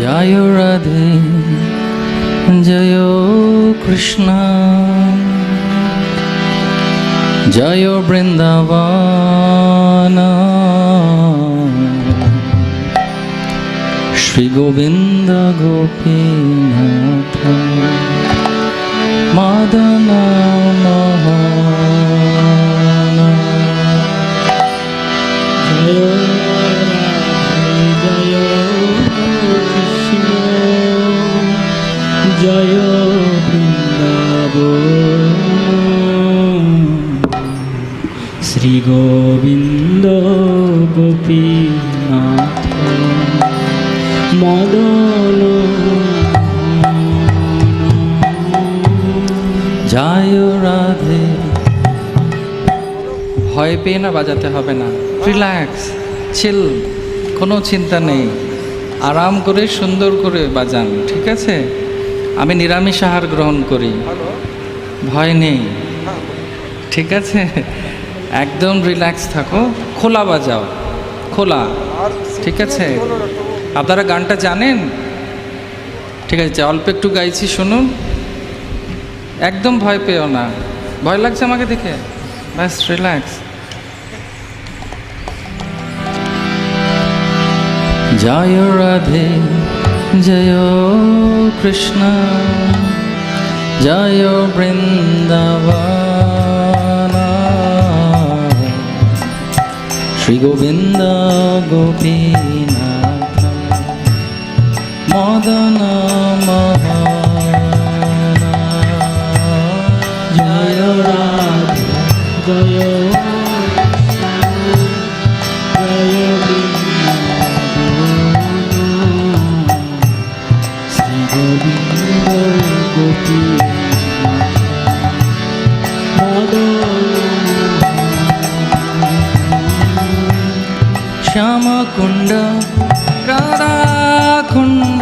জয় রাধে জয় কৃষ্ণ জয় বৃন্দাবন শ্রী গোবিন্দ গোপীনাথ মদন মোহন জয় জয় কৃষ্ণ জয় বৃন্দাবন শ্রী গোবিন্দ গোপীনাথ মদন জয় রাধে। ভয় পেয়ে না বাজাতে হবে না, রিল্যাক্স চিল, কোনো চিন্তা নেই, আরাম করে সুন্দর করে বাজান, ঠিক আছে? আমি নিরামিষ আহার গ্রহণ করি, ভয় নেই, ঠিক আছে? একদম রিল্যাক্স থাকো, খোলা বাজাও, খোলা, ঠিক আছে? আপনারা গানটা জানেন? ঠিক আছে, অল্প একটু গাইছি, শুনুন। একদম ভয় পেও না, ভয় লাগছে আমাকে দেখে, ব্যাস রিল্যাক্স। জয় রাধে জয় কৃষ্ণ জয় বৃন্দাবন শ্রী গোবিন্দ গোপীনাথ মদন মোহন জয় রাধে জয় श्याम कुंड राधा कुंड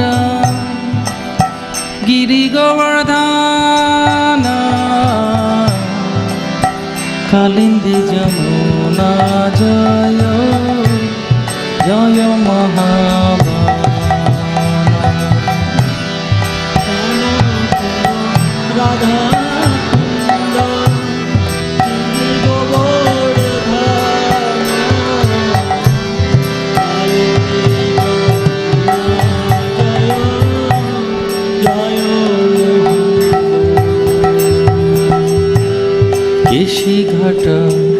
गिरि गोवर्धन कालिंदी जमुना जय जय महाबान राधा केशी घट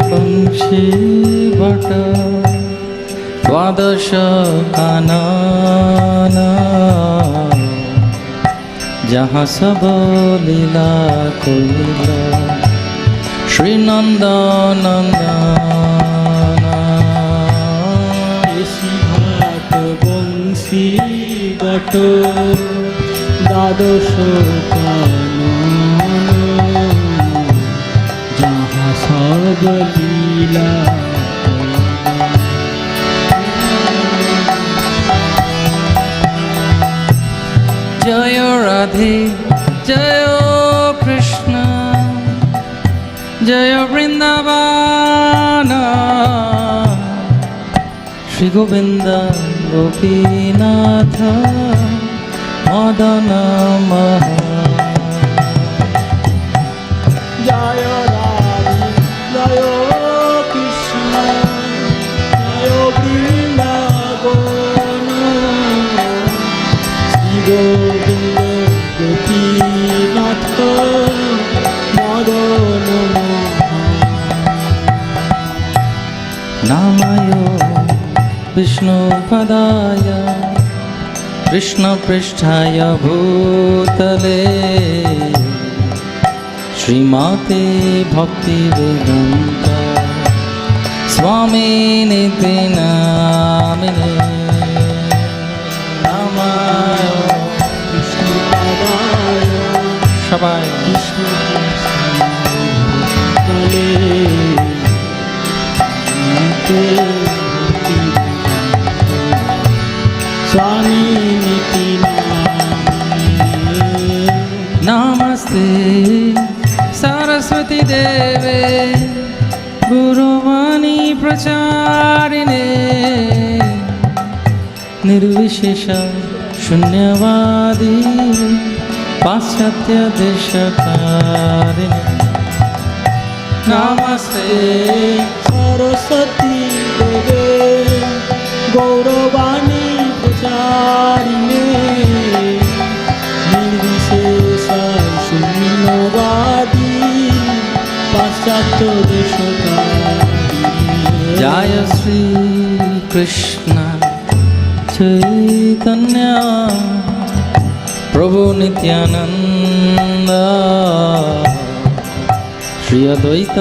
पंक्षी भट द्वादश कानन जहाँ सब लीला कोइला श्री नंदनंदन केशी घट पंक्षी भट द्वादश कानन सब लीला जय राधे जय कृष्ण जय वृंदावन श्री गोविंद गोपीनाथ मदन मोहन जय गोविंद गोपीनाथ मदन नामाय विष्णुपदाय कृष्णपृष्ठाय भूतले श्रीमते भक्तिवेदान्त स्वामिनिति नामिने नामाय विष्णुपदाय সবাই स्वामिनिति नमस्ते सरस्वती देवे गुरुवाणी प्रचारिणे निर्विशेष शून्यवादी पाश्चात्य देशकारिणी नमस्ते सरस्वती देवे गौरवाणी प्रचारिणे निर्विशेष शून्यवादी पाश्चात्य देशकारिणी जय श्री कृष्ण चैतन्य प्रभु नित्यानंद श्री अद्वैत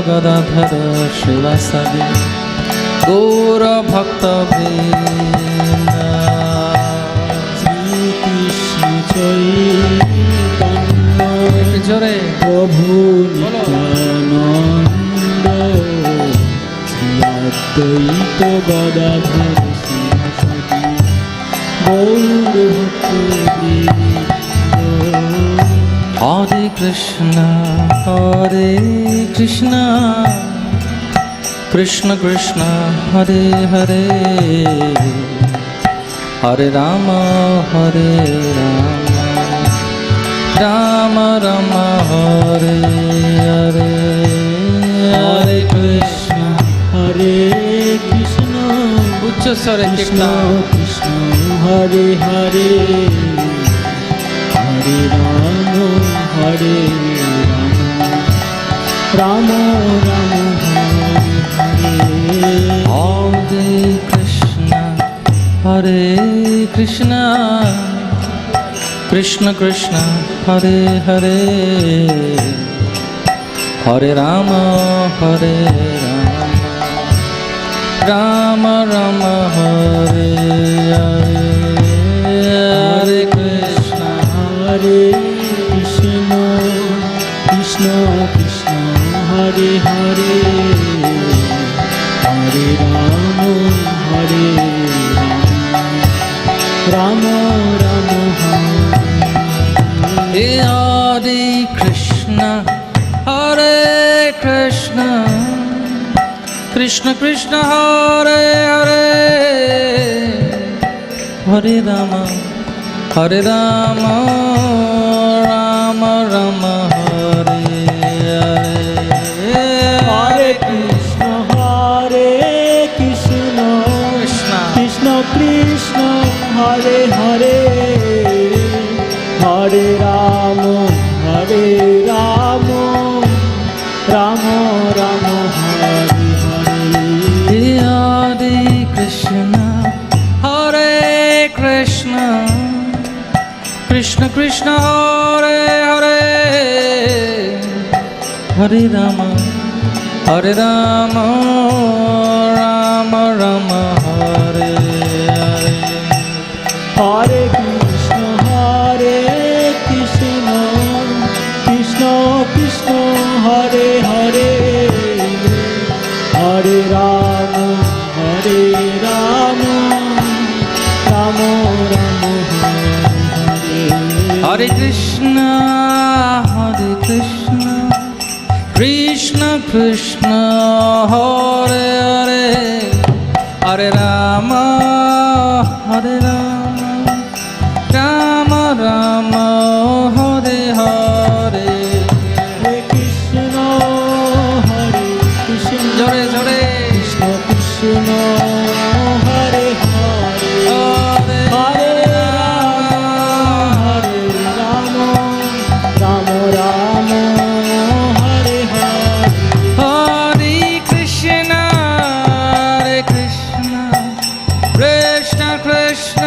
गदाधर श्रीवासादि गौर भक्तवृंद श्री कृष्ण चैतन्य जोरे प्रभु नित्यानंद श्री अद्वैत गदाधर श्रीवासादि गौर भक्तवृंद हरे कृष्ण कृष्ण कृष्ण हरे हरे हरे राम राम राम हरे हरे हरे कृष्ण उच्च स्वरे कृष्ण कृष्ण हरे हरे हरे राम राम राम हरे हरे हरे कृष्ण कृष्ण कृष्ण हरे हरे हरे राम राम राम हरे हरे हरे कृष्ण कृष्ण कृष्ण हरे हरे हरे राम राम राम हरे हरे कृष्ण कृष्ण कृष्ण हरे हरे हरे राम राम राम हरे हरे हरे कृष्ण कृष्ण कृष्ण कृष्ण हरे हरे हरे राम राम राम हरे हरे हरे कृष्ण कृष्ण कृष्ण हरे हरे हरे राम राम राम हरे हरे हरे कृष्ण कृष्ण कृष्ण हरे हरे हरे राम राम राम हरे हरे कृष्ण कृष्ण कृष्ण हरे हरे हरे राम राम राम हरे हरे हरे कृष्ण जोरे जोरे कृष्ण कृष्ण हरे हरे हरे हरे राम राम राम हरे हरे हरे कृष्ण कृष्ण कृष्ण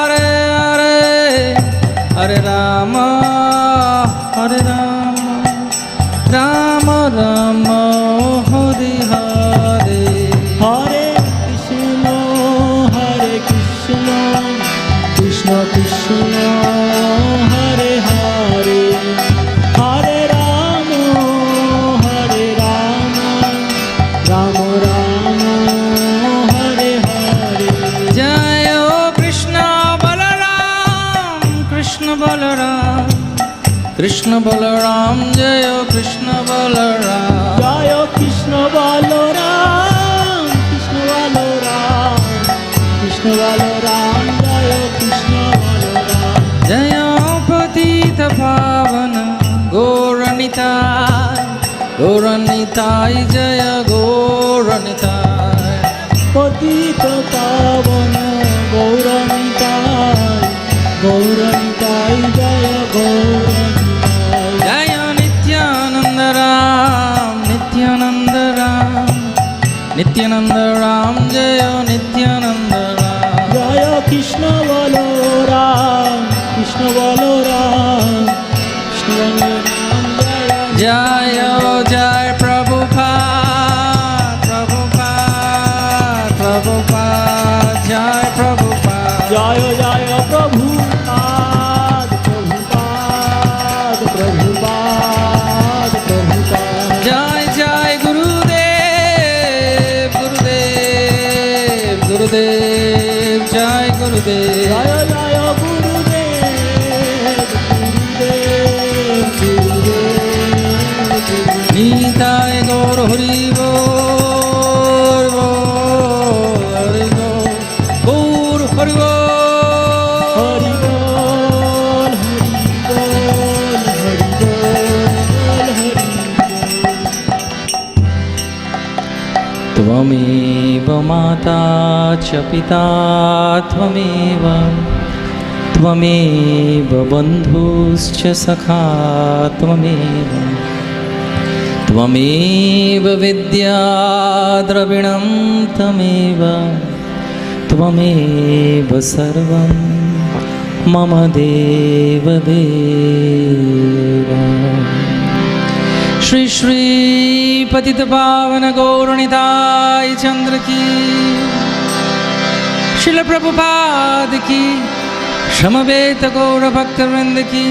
हरे हरे हरे राम राम राम हरे हरे हरे कृष्ण कृष्ण कृष्ण हरे हरे हरे राम राम राम हरे हरे जय कृष्ण बलराम कृष्ण बलराम जय कृष्ण बलराम जय कृष्ण बलराम कृष्ण बलराम जय कृष्ण গৌরনিতাই জয় গৌরনিতাই। পতিত পাবন গৌরনিতাই, গৌরনিতাই জয় গৌরনিতাই। জয় নিত্যানন্দ রাম নিত্যানন্দ রাম নিত্যানন্দ রাম জয় নিত্যানন্দ রাম। জয় কৃষ্ণ বলো রাম, কৃষ্ণ বলো রাম, কৃষ্ণ বলো রাম। জয় জয় জয় প্রভুপাদ প্রভুপাদ প্রভুপাদ জয় প্রভুপাদ। জয় জয় প্রভুপাদ প্রভুপাদ প্রভুপাদ প্রভুপাদ। জয় জয় গুরুদেব গুরুদেব গুরুদেব জয় গুরুদেব। জয় জয় গুরুদেব গুরুদেব গুরুদেব। নিতাই গৌর হরি বল হরি বল গৌর হরি বল। হরি বল হরি বল হরি বল হরি বল। त्वमेव माता च पिता त्वमेव त्वमेव बन्धुश्च सखा त्वमेव त्वमेव विद्या द्रविणं त्वमेव त्वमेव सर्वं मम देवदेव। श्री श्री पतित पावन गौरनिताय चंद्र की, शिल प्रभुपाद की, समवेत गौर भक्त वृंद की,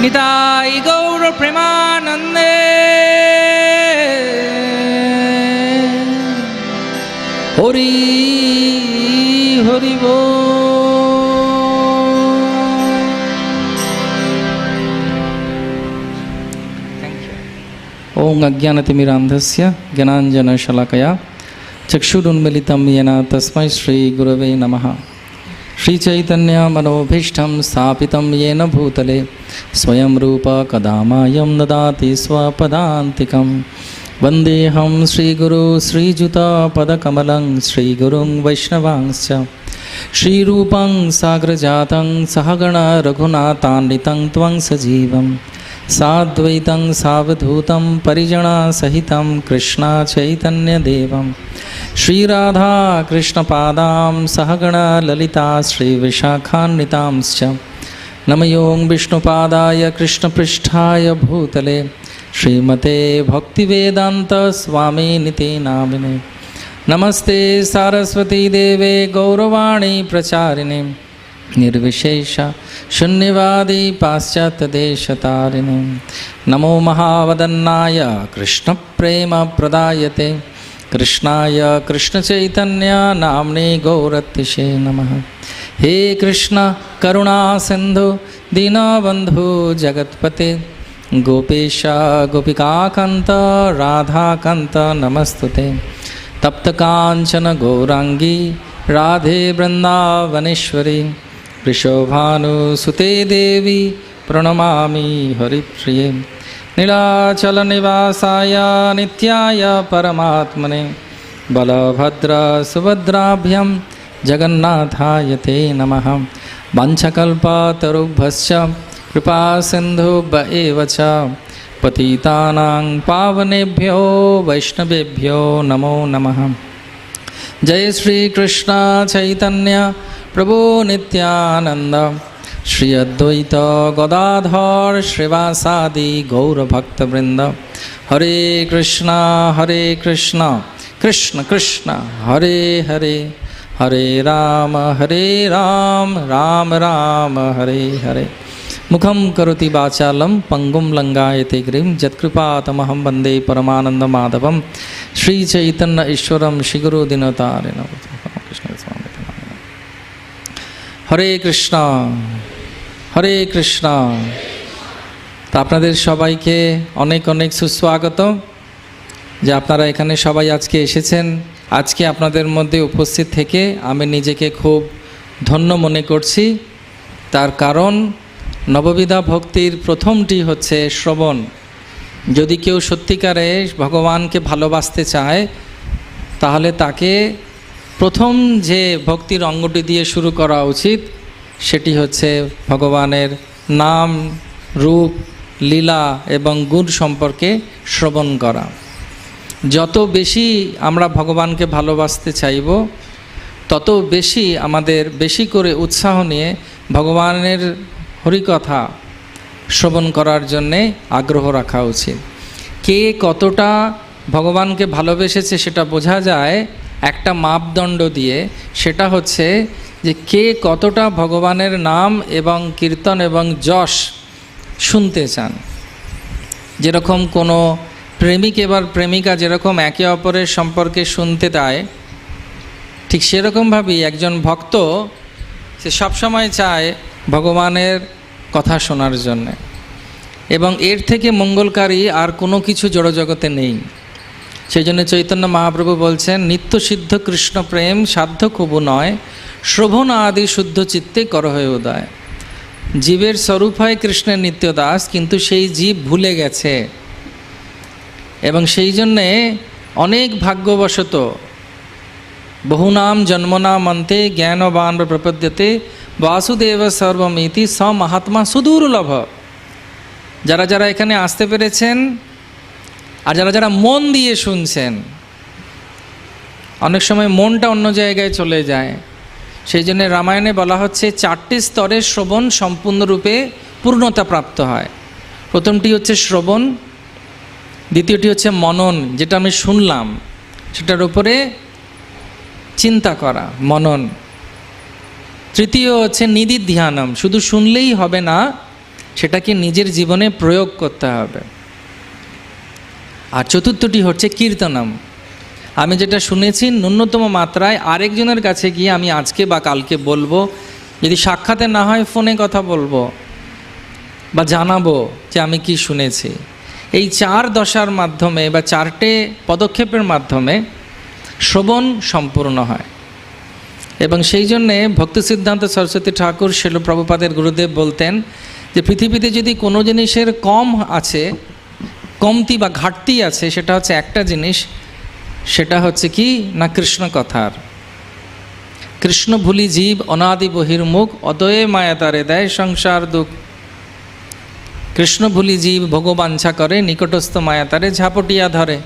निताय गौर प्रेमानंदे। हरि हरि बोल। ओम अज्ञानतिमिरान्धस्य ज्ञानाञ्जनशलाकया चक्षुरुन्मीलितं येन तस्मै श्रीगुरवे नमः। श्रीचैतन्यमनोभीष्टं स्थापितं येन भूतले स्वयं रूप कदा मायं ददाति स्वपदान्तिकं। वन्देऽहं श्रीगुरु श्रीयुतपदकमलं श्रीगुरुं वैष्णवांश्च श्रीरूपं साग्रजातं सहगण रघुनाथान्वितं त्वं सजीवं साद्वैतं सावधूतं परिजनसहितं कृष्णा चैतन्यदेवं श्रीराधा कृष्णपादां सहगण ललिता श्रीविशाखान्वितांश्च नमयों विष्णुपादाय कृष्णपृष्ठाय भूतले श्रीमते भक्तिवेदान्त स्वामिनिति नामिने। नमस्ते सारस्वती देवे गौरवाणी प्रचारिणे निर्विशेष शून्यवादी पाश्चात्यदेशतारिणे। नमो महावदन्नाय कृष्णप्रेमप्रदायते कृष्णाय कृष्णचैतन्य नाम्ने गौरतिशे नमः। हे कृष्ण करुणा सिन्धु दीनबन्धु जगत्पते गोपेश गोपिकान्त राधाकान्त नमस्तुते। तप्तकाञ्चन गौरांगी राधे वृन्दावनेश्वरी वृषभानुसुते देवी प्रणमामि हरिप्रिये। नीलाचलनिवासाय नित्याय परमात्मने बलभद्र सुभद्राभ्यां जगन्नाथाय ते नमः। वाञ्छकल्पतरुभ्यश्च कृपासिन्धुभ्य एव च पतितानां पावनेभ्यो वैष्णवेभ्यो नमो नमः। जय श्री कृष्ण चैतन्य प्रभु नित्यानंद श्री अद्वैत गदाधर श्रीवासादि गौरभक्तवृंद। हरे कृष्ण कृष्ण कृष्ण हरे हरे हरे राम राम राम हरे हरे। मुखं करोति वाचालं पंगुं लंघयते गिरिं यत्कृपातमहं वन्दे परमानन्दमाधवं। श्रीचैतन्य ईश्वरं श्रीगुरुदिनतारिणं। हरे कृष्ण हरे कृष्ण। তো আপনাদের সবাইকে অনেক অনেক সুস্বাগত যে আপনারা এখানে সবাই আজকে এসেছেন। আজকে আপনাদের মধ্যে উপস্থিত থেকে আমি নিজেকে খুব ধন্য মনে করছি। তার কারণ নববিধা ভক্তির প্রথমটি হচ্ছে শ্রবণ। যদি কেউ সত্যিকারে ভগবানকে ভালোবাসতে চায় তাহলে তাকে প্রথম যে ভক্তির অঙ্গটি দিয়ে শুরু করা উচিত সেটি হচ্ছে ভগবানের নাম, রূপ, লীলা এবং গুণ সম্পর্কে শ্রবণ করা। যত বেশি আমরা ভগবানকে ভালোবাসতে চাইব তত বেশি আমাদের বেশি করে উৎসাহ নিয়ে ভগবানের হরিকথা শ্রবণ করার জন্যে আগ্রহ রাখা উচিত। কে কতটা ভগবানকে ভালোবেসেছে সেটা বোঝা যায় একটা মাপদণ্ড দিয়ে, সেটা হচ্ছে যে কে কতটা ভগবানের নাম এবং কীর্তন এবং যশ শুনতে চান। যেরকম কোনো প্রেমিক এবার প্রেমিকা যেরকম একে অপরের সম্পর্কে শুনতে দেয়, ঠিক সেরকমভাবেই একজন ভক্ত সে সবসময় চায় ভগবানের কথা শোনার জন্যে, এবং এর থেকে মঙ্গলকারী আর কোনো কিছু জড়জগতে নেই। সেই জন্য চৈতন্য মহাপ্রভু বলছেন, নিত্য সিদ্ধ কৃষ্ণ প্রেম সাধ্য কবু নয়, শ্রবণ আদি শুদ্ধ চিত্তে কর হয়ে উদয়। জীবের স্বরূপ হয় কৃষ্ণের নিত্য দাস, কিন্তু সেই জীব ভুলে গেছে, এবং সেই জন্যে অনেক ভাগ্যবশত বহুনাম জন্মনাম অন্তে জ্ঞানবান প্রপদ্যতে বাসুদেব সর্বমিতি স মহাত্মা সুদূর্লভ। যারা যারা এখানে আসতে পেরেছেন আর যারা যারা মন দিয়ে শুনছেন, অনেক সময় মনটা অন্য জায়গায় চলে যায়, সেই জন্য রামায়ণে বলা হচ্ছে 4টি স্তরের শ্রবণ সম্পূর্ণরূপে পূর্ণতা প্রাপ্ত হয়। প্রথমটি হচ্ছে শ্রবণ, দ্বিতীয়টি হচ্ছে মনন, যেটা আমি শুনলাম সেটার উপরে চিন্তা করা, মনন। তৃতীয় হচ্ছে নিদিধ্যানম, শুধু শুনলেই হবে না, সেটাকে নিজের জীবনে প্রয়োগ করতে হবে। আর চতুর্থটি হচ্ছে কীর্তনম, আমি যেটা শুনেছি ন্যূনতম মাত্রায় আরেকজনের কাছে গিয়ে আমি আজকে বা কালকে বলবো, যদি সাক্ষাতে না হয় ফোনে কথা বলবো বা জানাবো যে আমি কি শুনেছি। এই 4 দশার মাধ্যমে বা 4টে পদক্ষেপের মাধ্যমে শ্রবণ সম্পূর্ণ হয়। এবং সেই জন্যে ভক্তি সিদ্ধান্ত সরস্বতী ঠাকুর শিল প্রভুপাদের গুরুদেব বলতেন যে পৃথিবীতে যদি কোনো জিনিসের কম আছে, কমতি বা ঘাটতি আছে, সেটা হচ্ছে একটা জিনিস, সেটা হচ্ছে কি না কৃষ্ণ কথার। কৃষ্ণ ভুলি জীব অনাদি বহির্মুখ, অদয়ে মায়া তারে দেয় সংসার দুঃখ। কৃষ্ণ ভুলি জীব ভোগবাঞ্ছা করে, নিকটস্থ মায়া তারে ঝাপটিয়া ধরে।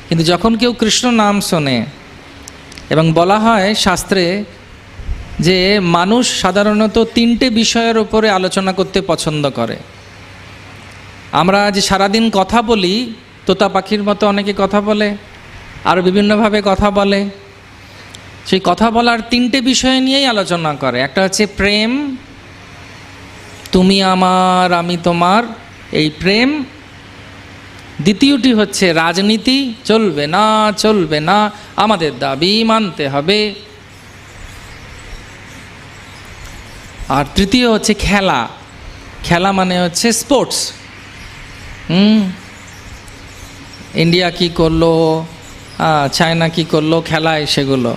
কিন্তু যখন কেউ কৃষ্ণ নাম শোনে, এবং বলা হয় শাস্ত্রে যে মানুষ সাধারণত 3টে বিষয়ের উপরে আলোচনা করতে পছন্দ করে। আমরা যে সারাদিন কথা বলি, তোতা পাখির মতো অনেকে কথা বলে, আরও বিভিন্নভাবে কথা বলে, সেই কথা বলার 3টে বিষয় নিয়েই আলোচনা করে। একটা হচ্ছে প্রেম, তুমি আমার আমি তোমার, এই প্রেম। দ্বিতীয়টি হচ্ছে রাজনীতি, চলবে না চলবে না, আমাদের দাবি মানতে হবে। আর তৃতীয় হচ্ছে খেলা, খেলা মানে হচ্ছে স্পোর্টস। ইন্ডিয়া কি করলো, চায়না কি করলো, খেলায় সেগুলো।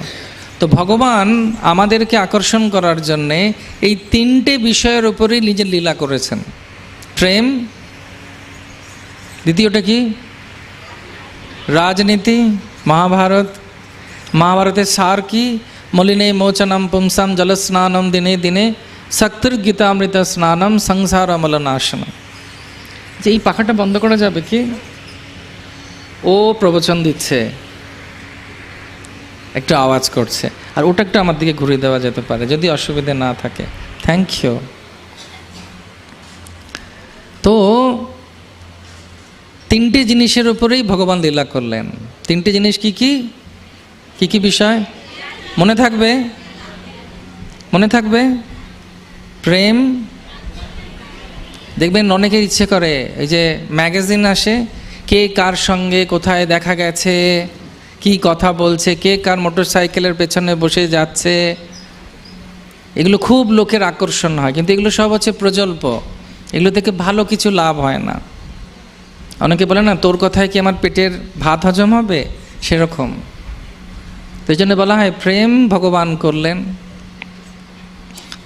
তো ভগবান আমাদেরকে আকর্ষণ করার জন্যে এই 3টে বিষয়ের উপরেই নিজের লীলা করেছেন। প্রেম, দ্বিতীয়টা কি রাজনীতি, মহাভারত। মহাভারতের সার কি, মলিনে মোচনম পুংসাম জলস্নানম দিনে দিনে শক্তির গীতামৃত স্নানম সংসার অমলনাশনম। যে এই পাখাটা বন্ধ করা যাবে কি? ও প্রবচন দিচ্ছে, একটু আওয়াজ করছে, আর ওটা একটু আমার দিকে ঘুরিয়ে দেওয়া যেতে পারে যদি অসুবিধে না থাকে। Thank you. তো 3টে জিনিসের উপরেই ভগবান লীলা করলেন। 3টে জিনিস কি কি কি কি বিষয় মনে থাকবে? মনে থাকবে? প্রেম, দেখবেন অনেকের ইচ্ছে করে, এই যে ম্যাগাজিন আসে, কে কার সঙ্গে কোথায় দেখা গেছে, কি কথা বলছে, কে কার মোটরসাইকেলের পেছনে বসে যাচ্ছে, এগুলো খুব লোকের আকর্ষণ হয়। কিন্তু এগুলো সব হচ্ছে প্রজল্প, এগুলো থেকে ভালো কিছু লাভ হয় না। অনেকে বলে না, তোর কথায় কি আমার পেটের ভাত হজম হবে, সেরকম। তো এই জন্য বলা হয় প্রেম ভগবান করলেন।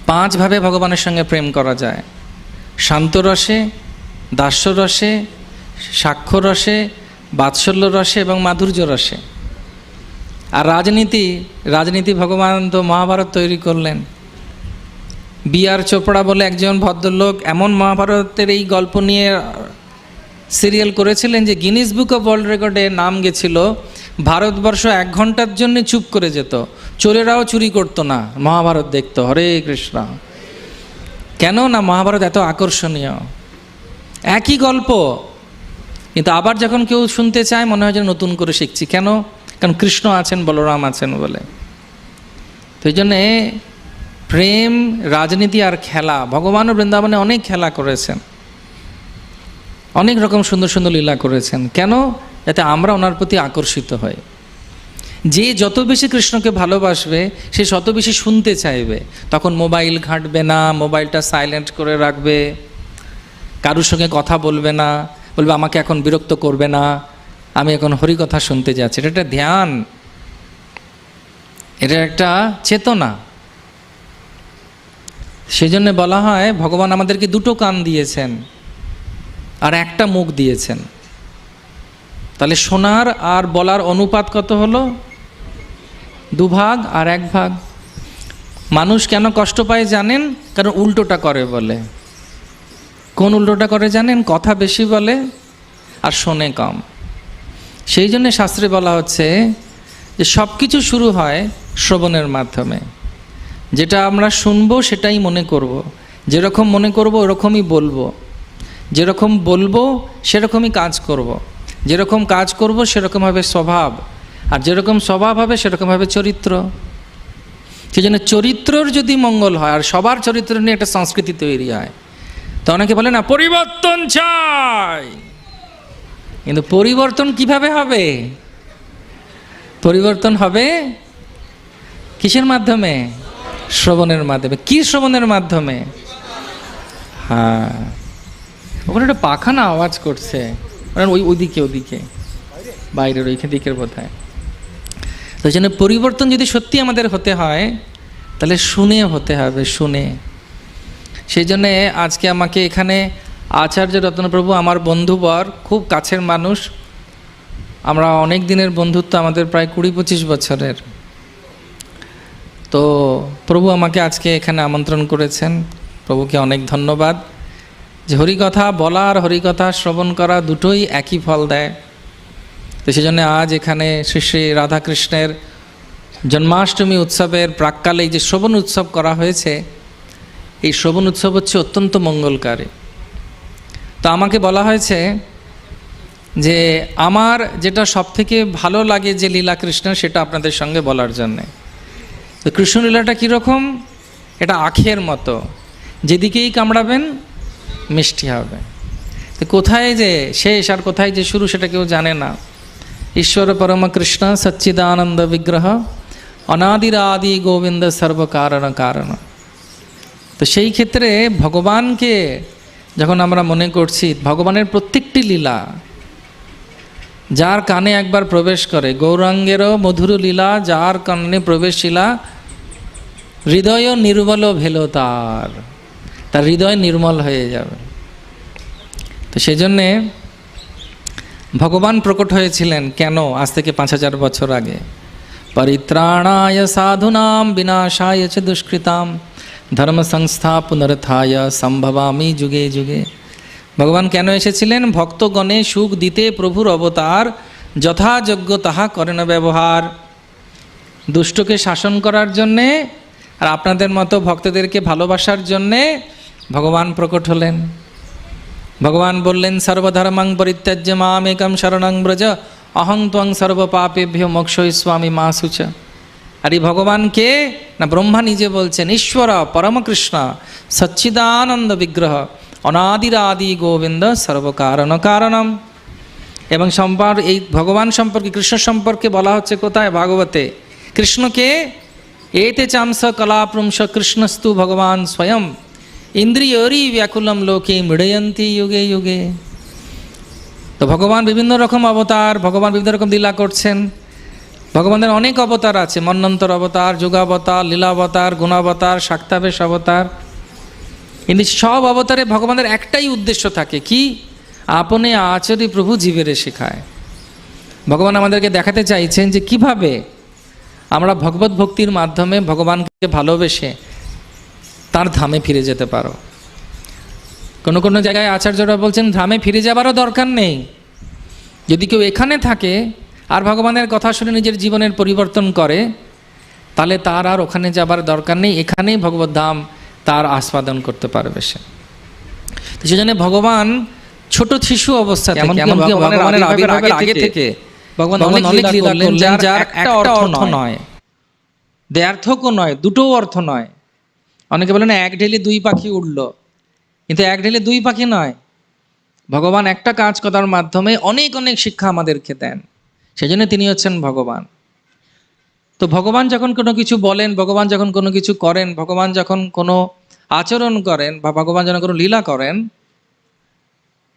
5 ভাবে ভগবানের সঙ্গে প্রেম করা যায়: শান্ত রসে, দাস্য রসে, সাক্ষ্য রসে, বাৎসল্য রসে এবং মাধুর্য রসে। আর রাজনীতি ভগবান তো মহাভারত তৈরি করলেন। বি.আর. চোপড়া বলে একজন ভদ্রলোক এমন মহাভারতের এই গল্প নিয়ে সিরিয়াল করেছিলেন যে গিনিস বুক অফ ওয়ার্ল্ড রেকর্ডে নাম গেছিল, ভারতবর্ষ 1 ঘন্টার জন্য চুপ করে যেত, চোরেরাও চুরি করতো না, মহাভারত দেখতো। হরে কৃষ্ণ। কেন না মহাভারত এত আকর্ষণীয়, একই গল্প, কিন্তু আবার যখন কেউ শুনতে চায় মনে হয় যেন নতুন করে শিখছি। কেন? কারণ কৃষ্ণ আছেন, বলরাম আছেন বলে। তো এই জন্যে প্রেম, রাজনীতি আর খেলা, ভগবানও বৃন্দাবনে অনেক খেলা করেছেন, অনেক রকম সুন্দর সুন্দর লীলা করেছেন। কেন? যাতে আমরা ওনার প্রতি আকর্ষিত হই। যে যত বেশি কৃষ্ণকে ভালোবাসবে সে তত বেশি শুনতে চাইবে। তখন মোবাইল ঘাঁটবে না, মোবাইলটা সাইলেন্ট করে রাখবে, কারুর সঙ্গে কথা বলবে না, বলবে আমাকে এখন বিরক্ত করবে না, আমি এখন হরিকথা শুনতে যাচ্ছি। এটা একটা ধ্যান, এটা একটা চেতনা। সেই জন্য বলা হয় ভগবান আমাদেরকে 2টো কান দিয়েছেন আর একটা মুখ দিয়েছেন। তাহলে শোনার আর বলার অনুপাত কত হলো? 2 ভাগ আর 1 ভাগ। মানুষ কেন কষ্ট পায় জানেন? কারণ উল্টোটা করে বলে। কোন উল্টোটা করে জানেন? কথা বেশি বলে আর শোনে কম। সেই জন্য শাস্ত্রে বলা হচ্ছে যে সব কিছু শুরু হয় শ্রবণের মাধ্যমে। যেটা আমরা শুনবো সেটাই মনে করব, যেরকম মনে করব ওরকমই বলবো, যেরকম বলবো সেরকমই কাজ করব, যেরকম কাজ করব সেরকম হবে স্বভাব, আর যেরকম স্বভাব হবে সেরকম হবে চরিত্র। সেই জন্য চরিত্রর যদি মঙ্গল হয়, আর সবার চরিত্র নিয়ে একটা সংস্কৃতি তৈরি হয়, তো অনেকে বলে না পরিবর্তন চাই, কিন্তু পরিবর্তন কিভাবে হবে? পরিবর্তন হবে কিসের মাধ্যমে? শ্রবণের মাধ্যমে। কি শ্রবণের মাধ্যমে? হ্যাঁ, ওখানে একটা পাখানা আওয়াজ করছে, ওইদিকে বাইরের ওইখানে দিকের বোধহয়। তো জন্য পরিবর্তন যদি সত্যি আমাদের হতে হয় তাহলে শুনে হতে হবে, শুনে। সেই জন্যে আজকে আমাকে এখানে আচার্য রত্নপ্রভু আমার বন্ধুবর, খুব কাছের মানুষ, আমরা অনেক দিনের বন্ধুত্ব, আমাদের প্রায় 20-25 বছরের। তো প্রভু আমাকে আজকে এখানে আমন্ত্রণ করেছেন, প্রভুকে অনেক ধন্যবাদ। যে হরিকথা বলা আর হরিকথা শ্রবণ করা দুটোই একই ফল দেয়। তো সেই জন্য আজ এখানে শ্রী শ্রী রাধাকৃষ্ণের জন্মাষ্টমী উৎসবের প্রাক্কালে এই যে শ্রবণ উৎসব করা হয়েছে, এই শ্রবণ উৎসব হচ্ছে অত্যন্ত মঙ্গলকারী। তো আমাকে বলা হয়েছে যে আমার যেটা সবথেকে ভালো লাগে যে লীলা কৃষ্ণের, সেটা আপনাদের সঙ্গে বলার জন্যে। তো কৃষ্ণলীলাটা কীরকম? এটা আখের মতো, যেদিকেই কামড়াবেন মিষ্টি হবে। তো কোথায় যে শেষ আর কোথায় যে শুরু সেটা কেউ জানে না। ঈশ্বর পরম কৃষ্ণ সচ্চিদানন্দ বিগ্রহ অনাদিরাদি গোবিন্দ সর্বকারণ কারণ। তো সেই ক্ষেত্রে ভগবানকে যখন আমরা মনে করছি, ভগবানের প্রত্যেকটি লীলা যার কানে একবার প্রবেশ করে, গৌরাঙ্গেরও মধুর লীলা যার কানে প্রবেশিলা, হৃদয় নির্মল ভেল তার হৃদয় নির্মল হয়ে যাবে। তো সেই জন্যে ভগবান প্রকট হয়েছিলেন কেন? আজ থেকে 5000 বছর আগে। পরিত্রাণায় সাধুনাম বিনাশায় চ দুষ্কৃতাম ধর্ম সংস্থা পুনরুত্থায় সম্ভবামি যুগে যুগে। ভগবান কেন এসেছিলেন? ভক্তগণে সুখ দিতে প্রভুর অবতার, যথাযোগ্য তাহা করেন ব্যবহার। দুষ্টকে শাসন করার জন্যে আর আপনাদের মতো ভক্তদেরকে ভালোবাসার জন্যে ভগবান প্রকট হলেন। ভগবান বললেন সর্বধর্মাং পরিত্যাজ্য মাম একম শরণং ব্রজ অহং ত্বং সর্বপাপেভ্যো মোক্ষয়িষ্যামি মা শুচ। আর এই ভগবানকে না ব্রহ্মা নিজে বলছেন, ঈশ্বর পরমকৃষ্ণ সচ্চিদানন্দ বিগ্রহ অনাদিরাদি গোবিন্দ সর্বকারণ কারণম। এবং এই ভগবান সম্পর্কে, কৃষ্ণ সম্পর্কে বলা হচ্ছে কোথায়? ভাগবতে। কৃষ্ণকে এতে চাংস কলাপুংস কৃষ্ণস্তু ভগবান স্বয়ং ইন্দ্রিয়রি ব্যাকুলম লোকে মৃড়য়ন্তি যুগে যুগে। তো ভগবান বিভিন্ন রকম অবতার, ভগবান বিভিন্ন রকম লীলা করছেন। ভগবানের অনেক অবতার আছে, মন্বন্তর অবতার, যুগাবতার, লীলাবতার, গুণাবতার, শাক্তাবেশ অবতার। কিন্তু সব অবতারে ভগবানের একটাই উদ্দেশ্য থাকে, কি? আপনি আচরি প্রভু জীবেরে শেখায়। ভগবান আমাদেরকে দেখাতে চাইছেন যে কিভাবে আমরা ভগবত ভক্তির মাধ্যমে ভগবানকে ভালোবেসে তার ধামে ফিরে যেতে পারো। কোনো কোনো জায়গায় আচার্যরা বলছেন ধামে ফিরে যাবারও দরকার নেই। যদি কেউ এখানে থাকে আর ভগবানের কথা শুনে নিজের জীবনের পরিবর্তন করে, তাহলে তার আর ওখানে যাবার দরকার নেই, এখানেই ভগবত ধাম তার আস্বাদন করতে পারবে সে। তো সেজন্য ভগবান ছোট শিশু অবস্থা থেকে, এমনকি ভগবানের আবির্ভাবের আগে থেকে ভগবান অনেক লীলা করলেন যার একটা অর্থ নয়, দ্ব্যর্থকও নয়, দুটোও অর্থ নয়। অনেকে বলেন এক ঢেলে দুই পাখি উড়লো, কিন্তু এক ঢেলে দুই পাখি নয়। ভগবান একটা কাজ করার মাধ্যমে অনেক অনেক শিক্ষা আমাদেরকে দেন, সেজন্য তিনি হচ্ছেন ভগবান। তো ভগবান যখন কোনো কিছু বলেন, ভগবান যখন কোনো কিছু করেন, ভগবান যখন কোনো আচরণ করেন বা ভগবান যখন কোনো লীলা করেন,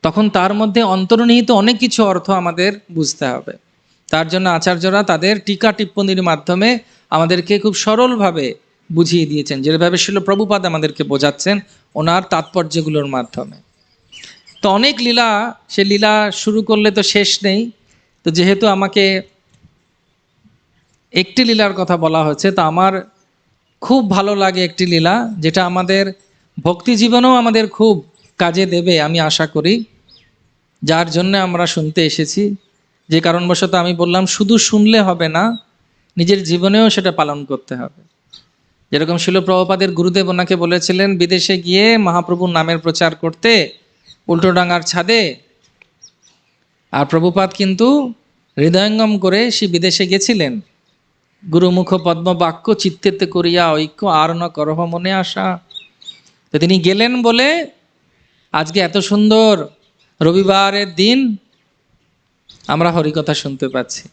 তখন তার মধ্যে অন্তর্নিহিত অনেক কিছু অর্থ আমাদের বুঝতে হবে। তার জন্য আচার্যরা তাদের টিকা টিপ্পণীর মাধ্যমে আমাদেরকে খুব সরলভাবে বুঝিয়ে দিয়েছেন, যেভাবে শিল প্রভুপাদ আমাদেরকে বোঝাচ্ছেন ওনার তাৎপর্যগুলোর মাধ্যমে। তো অনেক লীলা, সে লীলা শুরু করলে তো শেষ নেই। তো যেহেতু আমাকে একটি লীলার কথা বলা হচ্ছে, তা আমার খুব ভালো লাগে একটি লীলা, যেটা আমাদের ভক্তি জীবনেও আমাদের খুব কাজে দেবে আমি আশা করি, যার জন্য আমরা শুনতে এসেছি। যে কারণবশত আমি বললাম শুধু শুনলে হবে না, নিজের জীবনেও সেটা পালন করতে হবে। যেরকম শিল প্রভুপাদের গুরুদেব ওনাকে বলেছিলেন বিদেশে গিয়ে মহাপ্রভুর নামের প্রচার করতে উল্টোডাঙ্গার ছাদে, আর প্রভুপাদ কিন্তু হৃদয়ঙ্গম করে সে বিদেশে গেছিলেন। গুরুমুখ পদ্ম বাক্য চিত্তেতে করিয়া ঐক্য আর ন করহ মনে আসা। তো তিনি গেলেন বলে আজকে এত সুন্দর রবিবারের দিন আমরা হরিকথা শুনতে পাচ্ছি।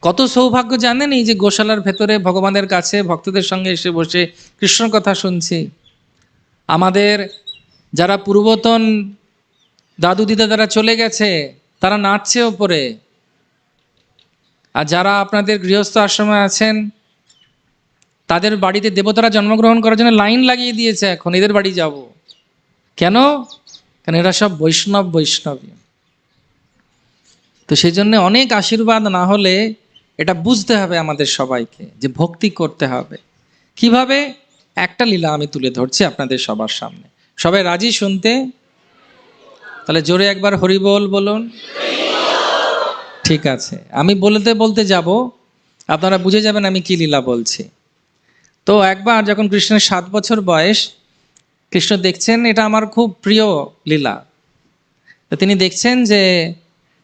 কত সৌভাগ্য জানেন, এই যে গোশালার ভেতরে ভগবানের কাছে ভক্তদের সঙ্গে এসে বসে কৃষ্ণ কথা শুনছি। আমাদের যারা পূর্বতন দাদু দিদা যারা চলে গেছে তারা নাচছে ওপরে, আর যারা আপনাদের গৃহস্থ আশ্রমে আছেন তাদের বাড়িতে দেবতারা জন্মগ্রহণ করার জন্য লাইন লাগিয়ে দিয়েছে, এখন এদের বাড়ি যাব। কেন? কারণ এরা সব বৈষ্ণবী। তো সেই জন্য অনেক আশীর্বাদ না হলে এটা বুঝতে হবে আমাদের সবাইকে যে ভক্তি করতে হবে কিভাবে। একটা লীলা আমি তুলে ধরছি আপনাদের সবার সামনে, সবাই রাজি শুনতে? তাহলে জোরে একবার হরিবোল বলুন। ঠিক আছে, আমি বলতে বলতে যাব, আপনারা বুঝে যাবেন আমি কি লীলা বলছি। তো একবার যখন কৃষ্ণের 7 বছর বয়স, কৃষ্ণ দেখছেন, এটা আমার খুব প্রিয় লীলা। তো তিনি দেখছেন যে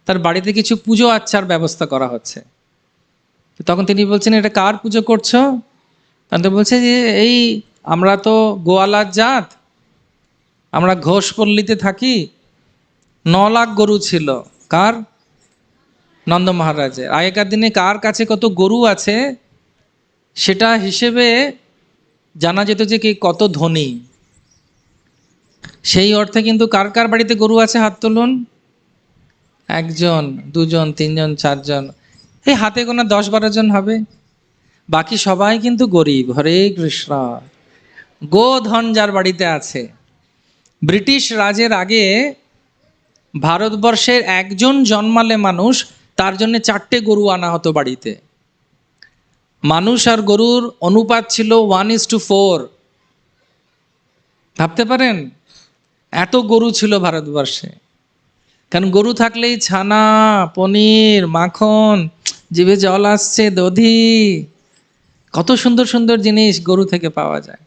তার বাড়িতে কিছু পুজো আচ্চার ব্যবস্থা করা হচ্ছে। তখন তিনি বলছেন এটা কার পুজো করছো? তখন তো বলছে যে এই আমরা তো গোয়ালার জাত, আমরা ঘোষপল্লীতে থাকি, 9 লাখ গরু ছিল। কার? নন্দ মহারাজের। আগেকার দিনে কার কাছে কত গরু আছে সেটা হিসেবে জানা যেত যে কে কত ধনী। সেই অর্থে কিন্তু কার কার বাড়িতে গরু আছে হাত তুলুন। 1 জন, 2 জন, 3 জন, 4 জন, এই হাতে গোনা 10-12 জন হবে। বাকি সবাই কিন্তু গরিব। হরে কৃষ্ণ। গোধন যার বাড়িতে আছে। ব্রিটিশ রাজের আগে ভারতবর্ষের একজন জন্মালে মানুষ, তার জন্য 4টে গরু আনা হতো বাড়িতে। মানুষ আর গরুর অনুপাত ছিল 1:4। ভাবতে পারেন এত গরু ছিল ভারতবর্ষে। কারণ গরু থাকলেই ছানা, পনির, মাখন, জিভে জল আসছে, দধি, কত সুন্দর সুন্দর জিনিস গরু থেকে পাওয়া যায়।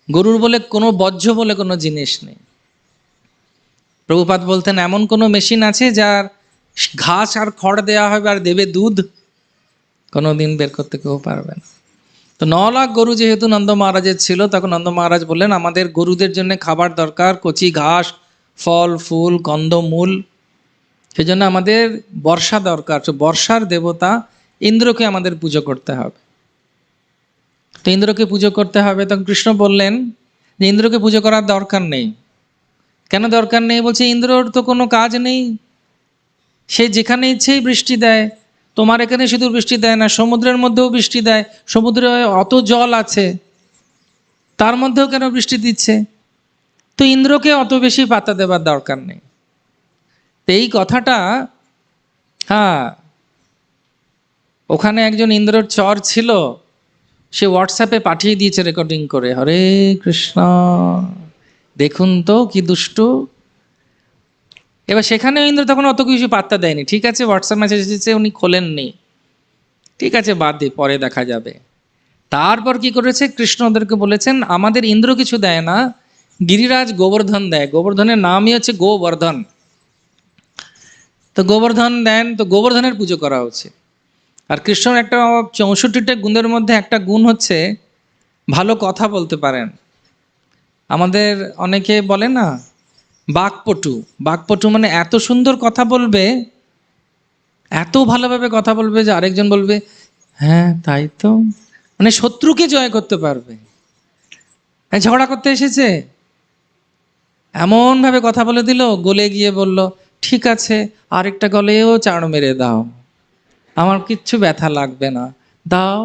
গরুর বলে কোনো বর্জ্য বলে কোনো জিনিস নেই। প্রভুপাদ বলতেন এমন কোনো মেশিন আছে যার ঘাস আর খড় দেওয়া হবে আর দেবে দুধ? কোনো দিন বের করতে কেউ পারবে না। তো 9 লাখ গরু যেহেতু নন্দ মহারাজের ছিল, তখন নন্দ মহারাজ বললেন আমাদের গরুদের জন্য খাবার দরকার, কচি ঘাস, ফল ফুল, কন্দমূল। সেজন্য আমাদের বর্ষা দরকার। তো বর্ষার দেবতা ইন্দ্রকে আমাদের পুজো করতে হবে। তো ইন্দ্রকে পুজো করতে হবে। তখন কৃষ্ণ বললেন যে ইন্দ্রকে পুজো করার দরকার নেই। কেন দরকার নেই? বলছে ইন্দ্রর তো কোনো কাজ নেই, সে যেখানে ইচ্ছেই বৃষ্টি দেয়। তোমার এখানে শুধু বৃষ্টি দেয় না, সমুদ্রের মধ্যেও বৃষ্টি দেয়। সমুদ্রে অত জল আছে, তার মধ্যেও কেন বৃষ্টি দিচ্ছে? তো ইন্দ্রকে অত বেশি পাত্তা দেবার দরকার নেই। তো এই কথাটা, হ্যাঁ, ওখানে একজন ইন্দ্রর চর ছিল, সে হোয়াটসঅ্যাপে পাঠিয়ে দিয়েছে রেকর্ডিং করে, হরে কৃষ্ণ, দেখুন তো কি দুষ্টু। এবার সেখানে ইন্দ্র তখন অত কিছু পাত্তা দেয়নি, ঠিক আছে হোয়াটসঅ্যাপ মেসেজ এসেছে, উনি খোলেননি, ঠিক আছে বাদ দিয়ে পরে দেখা যাবে। তারপর কি করেছে, কৃষ্ণ ওদেরকে বলেছেন আমাদের ইন্দ্র কিছু দেয় না, গিরিরাজ গোবর্ধন দেয়, গোবর্ধনের নামই হচ্ছে গোবর্ধন। তো গোবর্ধন দেন, তো গোবর্ধনের পুজো করা হচ্ছে। আর কৃষ্ণর একটা 64টা গুণের মধ্যে একটা গুণ হচ্ছে ভালো কথা বলতে পারেন। আমাদের অনেকে বলে না বাকপটু, বাকপটু মানে এত সুন্দর কথা বলবে, এত ভালোভাবে কথা বলবে যে আরেকজন বলবে হ্যাঁ তাই তো, মানে শত্রুকে জয় করতে পারবে। ঝগড়া করতে এসেছে, এমন ভাবে কথা বলে দিল, গলে গিয়ে বলল ঠিক আছে আরেকটা গলেও চাড় মেরে দাও, আমার কিচ্ছু ব্যথা লাগবে না, দাও।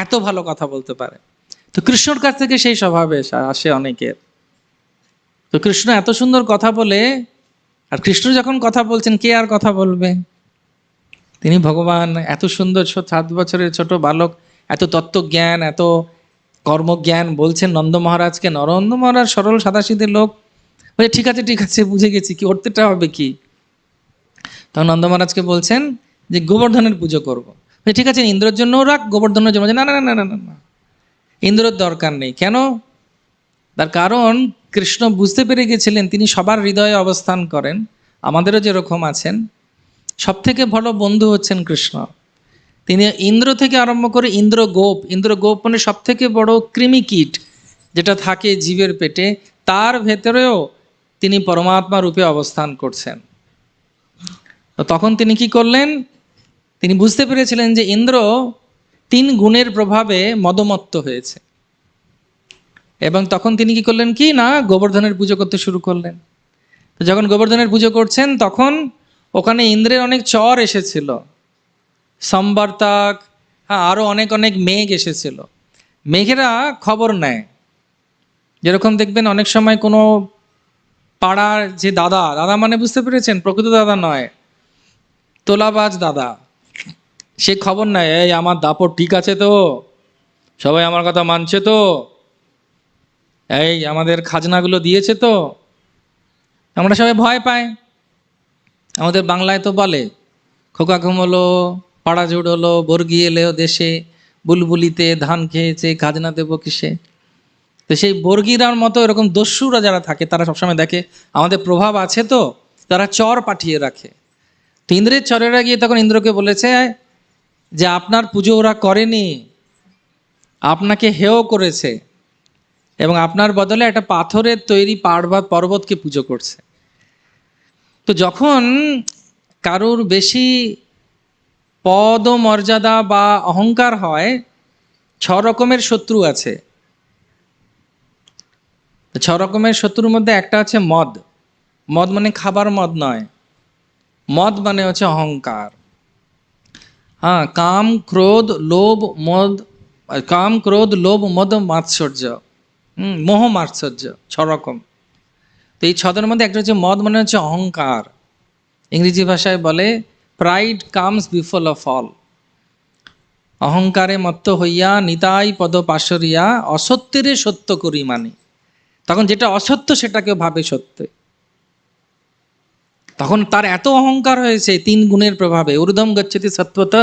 এত ভালো কথা বলতে পারে। তো কৃষ্ণর কাছ থেকে সেই স্বভাবে আসে অনেকের। তো কৃষ্ণ এত সুন্দর কথা বলে, আর কৃষ্ণ যখন কথা বলছেন কে আর কথা বলবে, তিনি ভগবান এত সুন্দর 7 বছরের ছোট বালক, এত তত্ত্বজ্ঞান, এত কর্মজ্ঞান বলছেন নন্দ মহারাজকে। নরেন্দ্র মহারাজ সরল সাদাসিধে লোক, বলে ঠিক আছে ঠিক আছে বুঝে গেছি, কি করতেটা হবে কি। তখন নন্দ মহারাজকে বলছেন যে গোবর্ধনের পুজো করবো। ঠিক আছে ইন্দ্রের জন্যও রাখ, গোবর্ধনের জন্য। না না না না না না, ইন্দ্রের দরকার নেই। কেন? তার কারণ কৃষ্ণ বুঝতে পেরে গেছিলেন তিনি সবার হৃদয়ে অবস্থান করেন, আমাদেরও যেরকম আছেন। সব থেকে বড় বন্ধু হচ্ছেন কৃষ্ণ। তিনি ইন্দ্র থেকে আরম্ভ করে ইন্দ্রগোপ, ইন্দ্রগোপ মানে সব থেকে বড় কৃমি কীট যেটা থাকে জীবের পেটে, তার ভেতরেও তিনি পরমাত্মা রূপে অবস্থান করছেন। তো তখন তিনি কি করলেন, তিনি বুঝতে পেরেছিলেন যে ইন্দ্র 3 গুণের প্রভাবে মদমত্ত হয়েছে, এবং তখন তিনি কি করলেন কি না, গোবর্ধনের পুজো করতে শুরু করলেন। তো যখন গোবর্ধনের পুজো করছেন তখন ওখানে ইন্দ্রের অনেক চর এসেছিল, সম্বর্তক, হ্যাঁ আরও অনেক অনেক মেঘ এসেছিল। মেঘেরা খবর নেয়, যেরকম দেখবেন অনেক সময় কোনো পাড়ার যে দাদা, দাদা মানে বুঝতে পেরেছেন প্রকৃত দাদা নয়, তোলাবাজ দাদা, সে খবর নেয় এই আমার দাপট ঠিক আছে তো, সবাই আমার কথা মানছে তো, এই আমাদের খাজনাগুলো দিয়েছে তো। আমরা সবাই ভয় পাই, আমাদের বাংলায় তো বলে খোকা ঘুমলো পাড়া ঝুড় হলো, বর্গি এলেও দেশে, বুলবুলিতে ধান খেয়েছে খাজনা দেবো কিসে। তো সেই বর্গিরার মতো এরকম দস্যুরা যারা থাকে তারা সবসময় দেখে আমাদের প্রভাব আছে, তো তারা চর পাঠিয়ে রাখে। তো ইন্দ্রের চরেরা গিয়ে তখন ইন্দ্রকে বলেছে যে আপনার পুজো ওরা করেনি, আপনাকে হেয় করেছে, এবং আপনার বদলে একটা পাথরের তৈরি পর্বতকে পুজো করছে। তো যখন কারোর বেশি পদ ও মর্যাদা বা অহংকার হয়, 6 রকমের শত্রু আছে। 6 রকমের শত্রুর মধ্যে একটা হচ্ছে মদ। মদ মানে খাবার মদ নয়, মদ মানে হচ্ছে অহংকার। হ্যাঁ, কাম ক্রোধ লোভ মদ, কাম ক্রোধ লোভ মদ মাৎসর্য, মোহ মাৎসর্য, 6 রকম। তো এই 6দের মধ্যে একটা হচ্ছে মদ, মানে হচ্ছে অহংকার। ইংরেজি ভাষায় বলে pride comes before of all. অহংকারে মত্ত হইয়া নিতাই পদ পাশরিয়া, অসত্যের সত্য করি মানে। তখন যেটা অসত্য সেটাকে ভাবে সত্য। তখন তার এত অহংকার হয়েছে 3 গুণের প্রভাবে। ঊর্ধ্বম গচ্ছতি সত্ত্বত,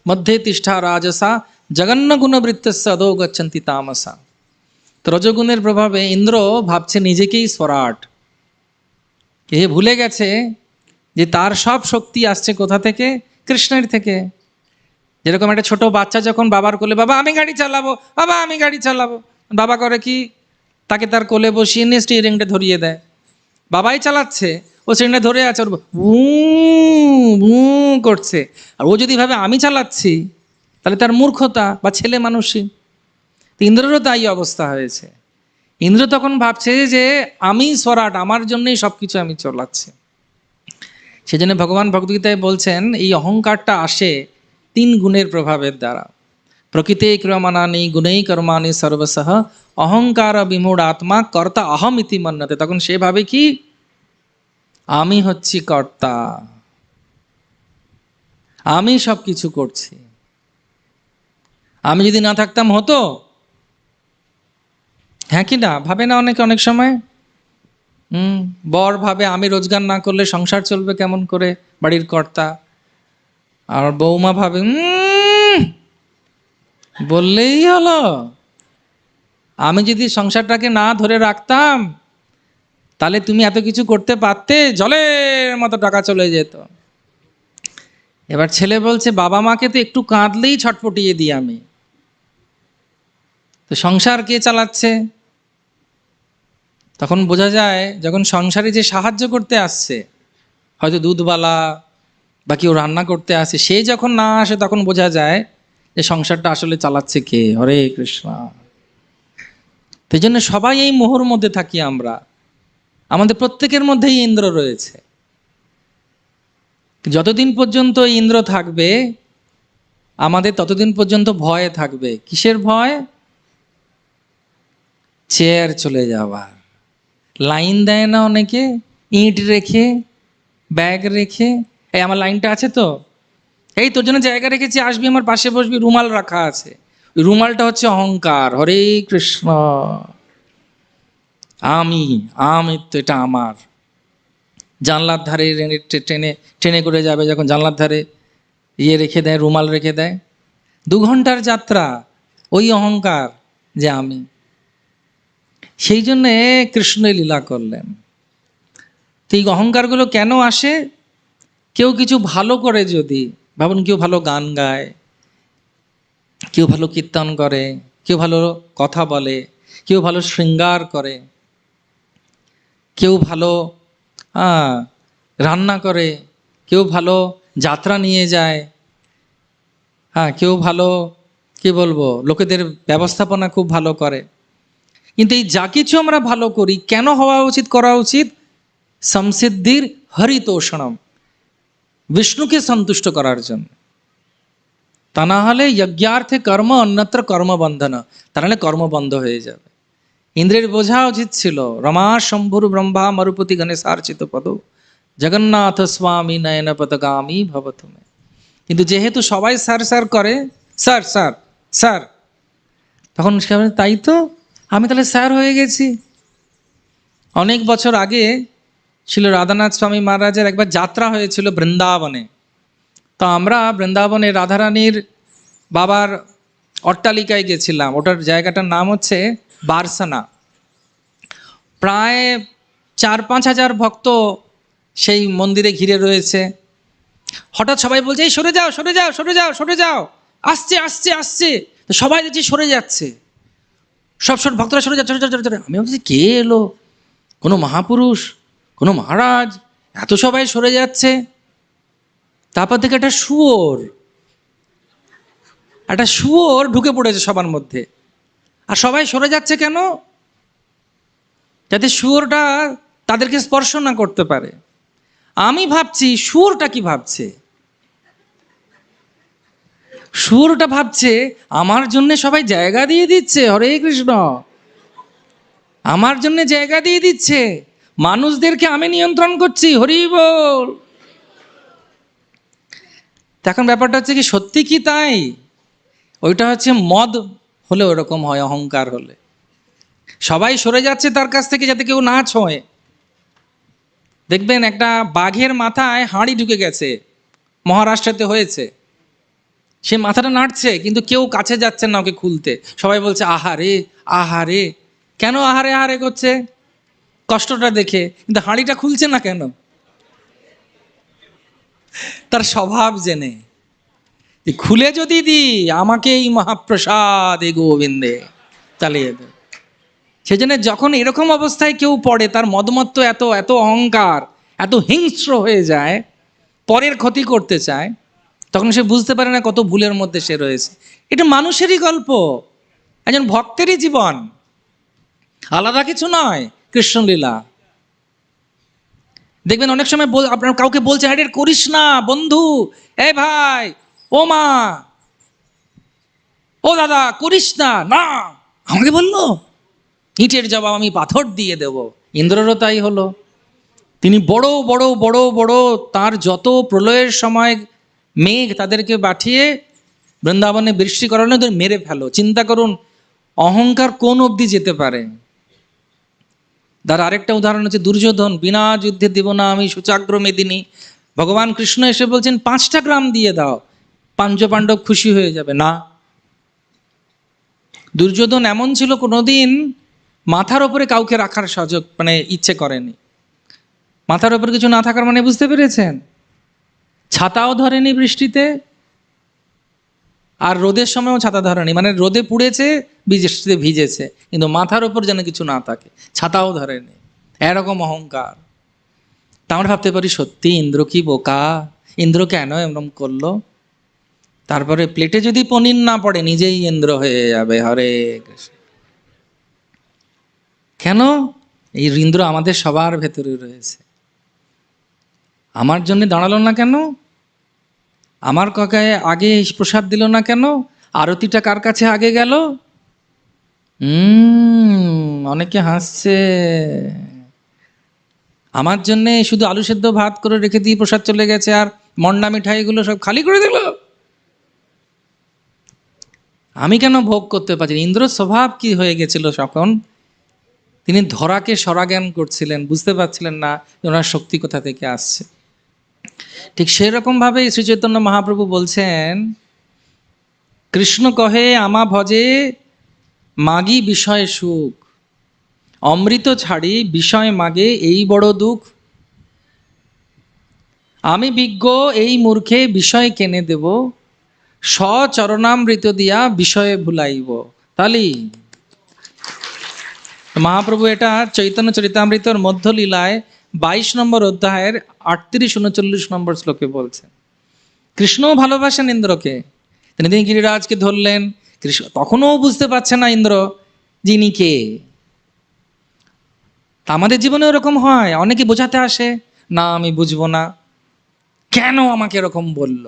মধ্যে তিষ্ঠা রাজসা, জঘন্য গুণবৃত্তস্য অধো গচ্ছন্তি তামসা। তো রজগুণের প্রভাবে ইন্দ্র ভাবছে নিজেকেই স্বরাট। এ ভুলে গেছে যে তার সব শক্তি আসছে কোথা থেকে, কৃষ্ণের থেকে। যেরকম একটা ছোট বাচ্চা যখন বাবার কোলে, বাবা আমি গাড়ি চালাবো, বাবা আমি গাড়ি চালাবো, বাবা করে কি, তাকে তার কোলে বসিয়ে নিয়ে স্টিয়ারিংটা ধরিয়ে দেয়। বাবাই চালাচ্ছে, ও স্টিয়ারিংটা ধরে আছে, ওর ভু ভু করছে। আর ও যদি ভাবে আমি চালাচ্ছি, তাহলে তার মূর্খতা বা ছেলে মানুষই। ইন্দ্রেরও তাই অবস্থা হয়েছে। ইন্দ্র তখন ভাবছে যে আমি স্বরাট, আমার জন্যই সব কিছু আমি চালাচ্ছি। সেজন্য ভগবান ভগবদ্গীতায় বলছেন এই অহংকারটা আসে 3 গুণের প্রভাবের দ্বারা। প্রকৃতে ক্রিয়মাণানি গুণেই কর্মাণি সর্বসহ, অহংকার বিমূঢ় আত্মা কর্তা অহম ইতি মন্যতে। তখন সে ভাবে কি আমি হচ্ছি কর্তা, আমি সব কিছু করছি। আমি যদি না থাকতাম হতো? হ্যাঁ কি না? ভাবে না অনেকে অনেক সময়? বর ভাবে আমি রোজগার না করলে সংসার চলবে কেমন করে, বাড়ির কর্তা। আর বৌমা ভাবে বললেই হলো, আমি যদি সংসারটাকে না ধরে রাখতাম তাহলে তুমি এত কিছু করতে পারতে, জলের মতো টাকা চলে যেত। এবার ছেলে বলছে বাবা মাকে তো একটু কাঁদলেই ছটপটিয়ে দিই আমি, তো সংসার কে চালাচ্ছে? তখন বোঝা যায় যখন সংসারে যে সাহায্য করতে আসছে, হয়তো দুধওয়ালা বা কেউ রান্না করতে আসে, সে যখন না আসে তখন বোঝা যায় যে সংসারটা আসলে চালাচ্ছে কে। হরে কৃষ্ণ। সেই জন্য সবাই এই মোহর মধ্যে থাকি আমরা, আমাদের প্রত্যেকের মধ্যেই ইন্দ্র রয়েছে। যতদিন পর্যন্ত ইন্দ্র থাকবে আমাদের ততদিন পর্যন্ত ভয় থাকবে। কিসের ভয়? চেয়ার চলে যাওয়ার। লাইন দেয় না অনেকে, ইঁট রেখে, ব্যাগ রেখে, এই আমার লাইনটা আছে তো, এই তোর জন্য জায়গা রেখেছি, আসবি আমার পাশে বসবি, রুমাল রাখা আছে। ওই রুমালটা হচ্ছে অহংকার। হরে কৃষ্ণ। আমি আমি তো এটা আমার। জানলার ধারে ট্রেনে ট্রেনে করে যাবে, যখন জানলার ধারে ইয়ে রেখে দেয়, রুমাল রেখে দেয়, 2 ঘন্টার যাত্রা, ওই অহংকার যে আমি। সেই জন্যে কৃষ্ণ লীলা করলেন। তো এই অহংকারগুলো কেন আসে? কেউ কিছু ভালো করে, যদি ভাবুন কেউ ভালো গান গায়, কেউ ভালো কীর্তন করে, কেউ ভালো কথা বলে, কেউ ভালো শৃঙ্গার করে, কেউ ভালো রান্না করে, কেউ ভালো যাত্রা নিয়ে যায়, কেউ ভালো, কি বলবো, লোকেদের ব্যবস্থাপনা খুব ভালো করে। কিন্তু এই যা কিছু আমরা ভালো করি, কেন হওয়া উচিত, করা উচিত? সংসিদ্ধির হরিতোষণম, বিষ্ণুকে সন্তুষ্ট করার জন্য। তা না হলে যজ্ঞার্থে কর্ম অন্যত্র কর্মবন্ধন, তা নাহলে কর্মবন্ধ হয়ে যাবে। ইন্দ্রের বোঝা উচিত ছিল রমা শম্ভুর ব্রহ্মা মরুপতি গণেশার্চিত পদ জগন্নাথ স্বামী নয়ন পদগামী ভবতুমে। কিন্তু যেহেতু সবাই স্যার স্যার করে, স্যার স্যার স্যার, তখন সে বলে, তাই তো আমি তাহলে স্যার হয়ে গেছি। অনেক বছর আগে ছিল রাধানাথ স্বামী মহারাজের একবার যাত্রা হয়েছিল বৃন্দাবনে। তো আমরা বৃন্দাবনে রাধারানীর বাবার অট্টালিকায় গেছিলাম। ওটার জায়গাটার নাম হচ্ছে বারসানা। প্রায় 4-5 হাজার ভক্ত সেই মন্দিরে ঘিরে রয়েছে। হঠাৎ সবাই বলছে, এই সরে যাও সরে যাও সরে যাও সরে যাও, আসছে আসছে আসছে। তো সবাই দেখছি সরে যাচ্ছে, সব ভক্তরা সরে যাচ্ছে। আমি ভাবছি কে এলো, কোনো মহাপুরুষ, কোনো মহারাজ, এত সবাই সরে যাচ্ছে। তারপর থেকে একটা শুয়োর ঢুকে পড়েছে সবার মধ্যে। আর সবাই সরে যাচ্ছে কেন? যাতে শুয়োরটা তাদেরকে স্পর্শ না করতে পারে। আমি ভাবছি শুয়োরটা কি ভাবছে? শুয়োরটা ভাবছে আমার জন্য সবাই জায়গা দিয়ে দিচ্ছে। হরে কৃষ্ণ। আমার জন্য জায়গা দিয়ে দিচ্ছে, মানুষদেরকে আমি নিয়ন্ত্রণ করছি। হরি বল। এখন ব্যাপারটা হচ্ছে কি, সত্যি কি তাই? ওইটা হচ্ছে মদ হলে ওরকম হয়, অহংকার হলে। সবাই সরে যাচ্ছে তার কাছ থেকে যাতে কেউ না ছোঁয়। দেখবেন একটা বাঘের মাথায় হাঁড়ি ঢুকে গেছে, মহারাষ্ট্রেতে হয়েছে। সে মাথাটা নাড়ছে কিন্তু কেউ কাছে যাচ্ছে না ওকে খুলতে। সবাই বলছে আহারে আহারে। কেন আহারে আহারে করছে? কষ্টটা দেখে। কিন্তু হাঁড়িটা খুলছে না কেন? তার স্বভাব জেনে। খুলে যদি দিই আমাকে এই মহাপ্রসাদ এ গোবিন্দে, চালিয়ে দেবে। সেজন্য যখন এরকম অবস্থায় কেউ পড়ে, তার মদমত্ত এত এত অহংকার, এত হিংস্র হয়ে যায়, পরের ক্ষতি করতে চায়, তখন সে বুঝতে পারে না কত ভুলের মধ্যে সে রয়েছে। এটা মানুষেরই গল্প, একজন ভক্তেরই জীবন, আলাদা কিছু নয়। কৃষ্ণলীলা দেখবেন অনেক সময় আপনার কাউকে বলছে, আরে করিস না বন্ধু, এ ভাই, ও মা, ও দাদা, করিস না। না, আমাকে বললো ইটের জবাব আমি পাথর দিয়ে দেব। ইন্দ্ররও তাই হলো। তিনি বড় বড় বড় বড় তার যত প্রলয়ের সময় মেঘ তাদেরকে পাঠিয়ে বৃন্দাবনে বৃষ্টি করানো, ওদের মেরে ফেলো। চিন্তা করুন অহংকার কোন অবধি যেতে পারে। তার আরেকটা উদাহরণ হচ্ছে দুর্যোধন, বিনা যুদ্ধে দেব না আমি সুচাগ্র মেদিনী। ভগবান কৃষ্ণ এসে বলছেন 5টা গ্রাম দিয়ে দাও, পাঞ্চপাণ্ডব খুশি হয়ে যাবে। না, দুর্যোধন এমন ছিল কোনোদিন মাথার ওপরে কাউকে রাখার সুযোগ ইচ্ছে করেনি। মাথার ওপর কিছু না থাকার মানে বুঝতে পেরেছেন? ছাতাও ধরেনি বৃষ্টিতে, আর রোদের সময়ও ছাতা ধরেনি, মানে রোদে পুড়েছে, বৃষ্টিতে ভিজেছে, কিন্তু মাথার ওপর যেন কিছু না থাকে, ছাতাও ধরেনি। এরকম অহংকার। তা আমরা ভাবতে পারি সত্যি ইন্দ্র কি বোকা, ইন্দ্র কেন এরকম করলো? তারপরে প্লেটে যদি পনির না পড়ে নিজেই ইন্দ্র হয়ে যাবে। হরে কৃষ্ণ। কেন? এই ইন্দ্র আমাদের সবার ভেতরে রয়েছে। আমার জন্য দাঁড়ালো না কেন? আমার কাকায় আগে প্রসাদ দিল না কেন? আরতিটা কার কাছে আগে গেল? অনেকে হাসছে। আমার জন্যে শুধু আলু সেদ্ধ ভাত করে রেখে দিয়ে প্রসাদ চলে গেছে, আর মন্ডা মিঠাইগুলো সব খালি করে দিল। আমি কেন ভোগ করতে পারছি? ইন্দ্রর স্বভাব কি হয়ে গেছিল তখন? তিনি ধরাকে সরাজ্ঞান করছিলেন, বুঝতে পারছিলেন না যে ওনার শক্তি কোথা থেকে আসছে। ঠিক সেরকম ভাবে শ্রী চৈতন্য মহাপ্রভু বলছেন, কৃষ্ণ কহে আমা ভজে মাগি বিষয় সুখ, অমৃত ছাড়ি বিষয় মাগে এই বড় দুঃখ। আমি বিজ্ঞ এই মূর্খে বিষয় কেনে দেব, স্বচরণামৃত দিয়া বিষয়ে ভুলাইব। তালি মহাপ্রভু এটা চৈতন্য চরিতামৃতর মধ্যলীলায় 22 নম্বর অধ্যায়ের 38-39 নম্বর শ্লোকে বলছেন। কৃষ্ণও ভালোবাসেন ইন্দ্রকে। তিনি গিরিরাজকে ধরলেন, কৃষ্ণ তখনও বুঝতে পারছে না ইন্দ্র যিনি কে। তা আমাদের জীবনে এরকম হয়, অনেকে বোঝাতে আসে, না আমি বুঝবো না, কেন আমাকে এরকম বলল?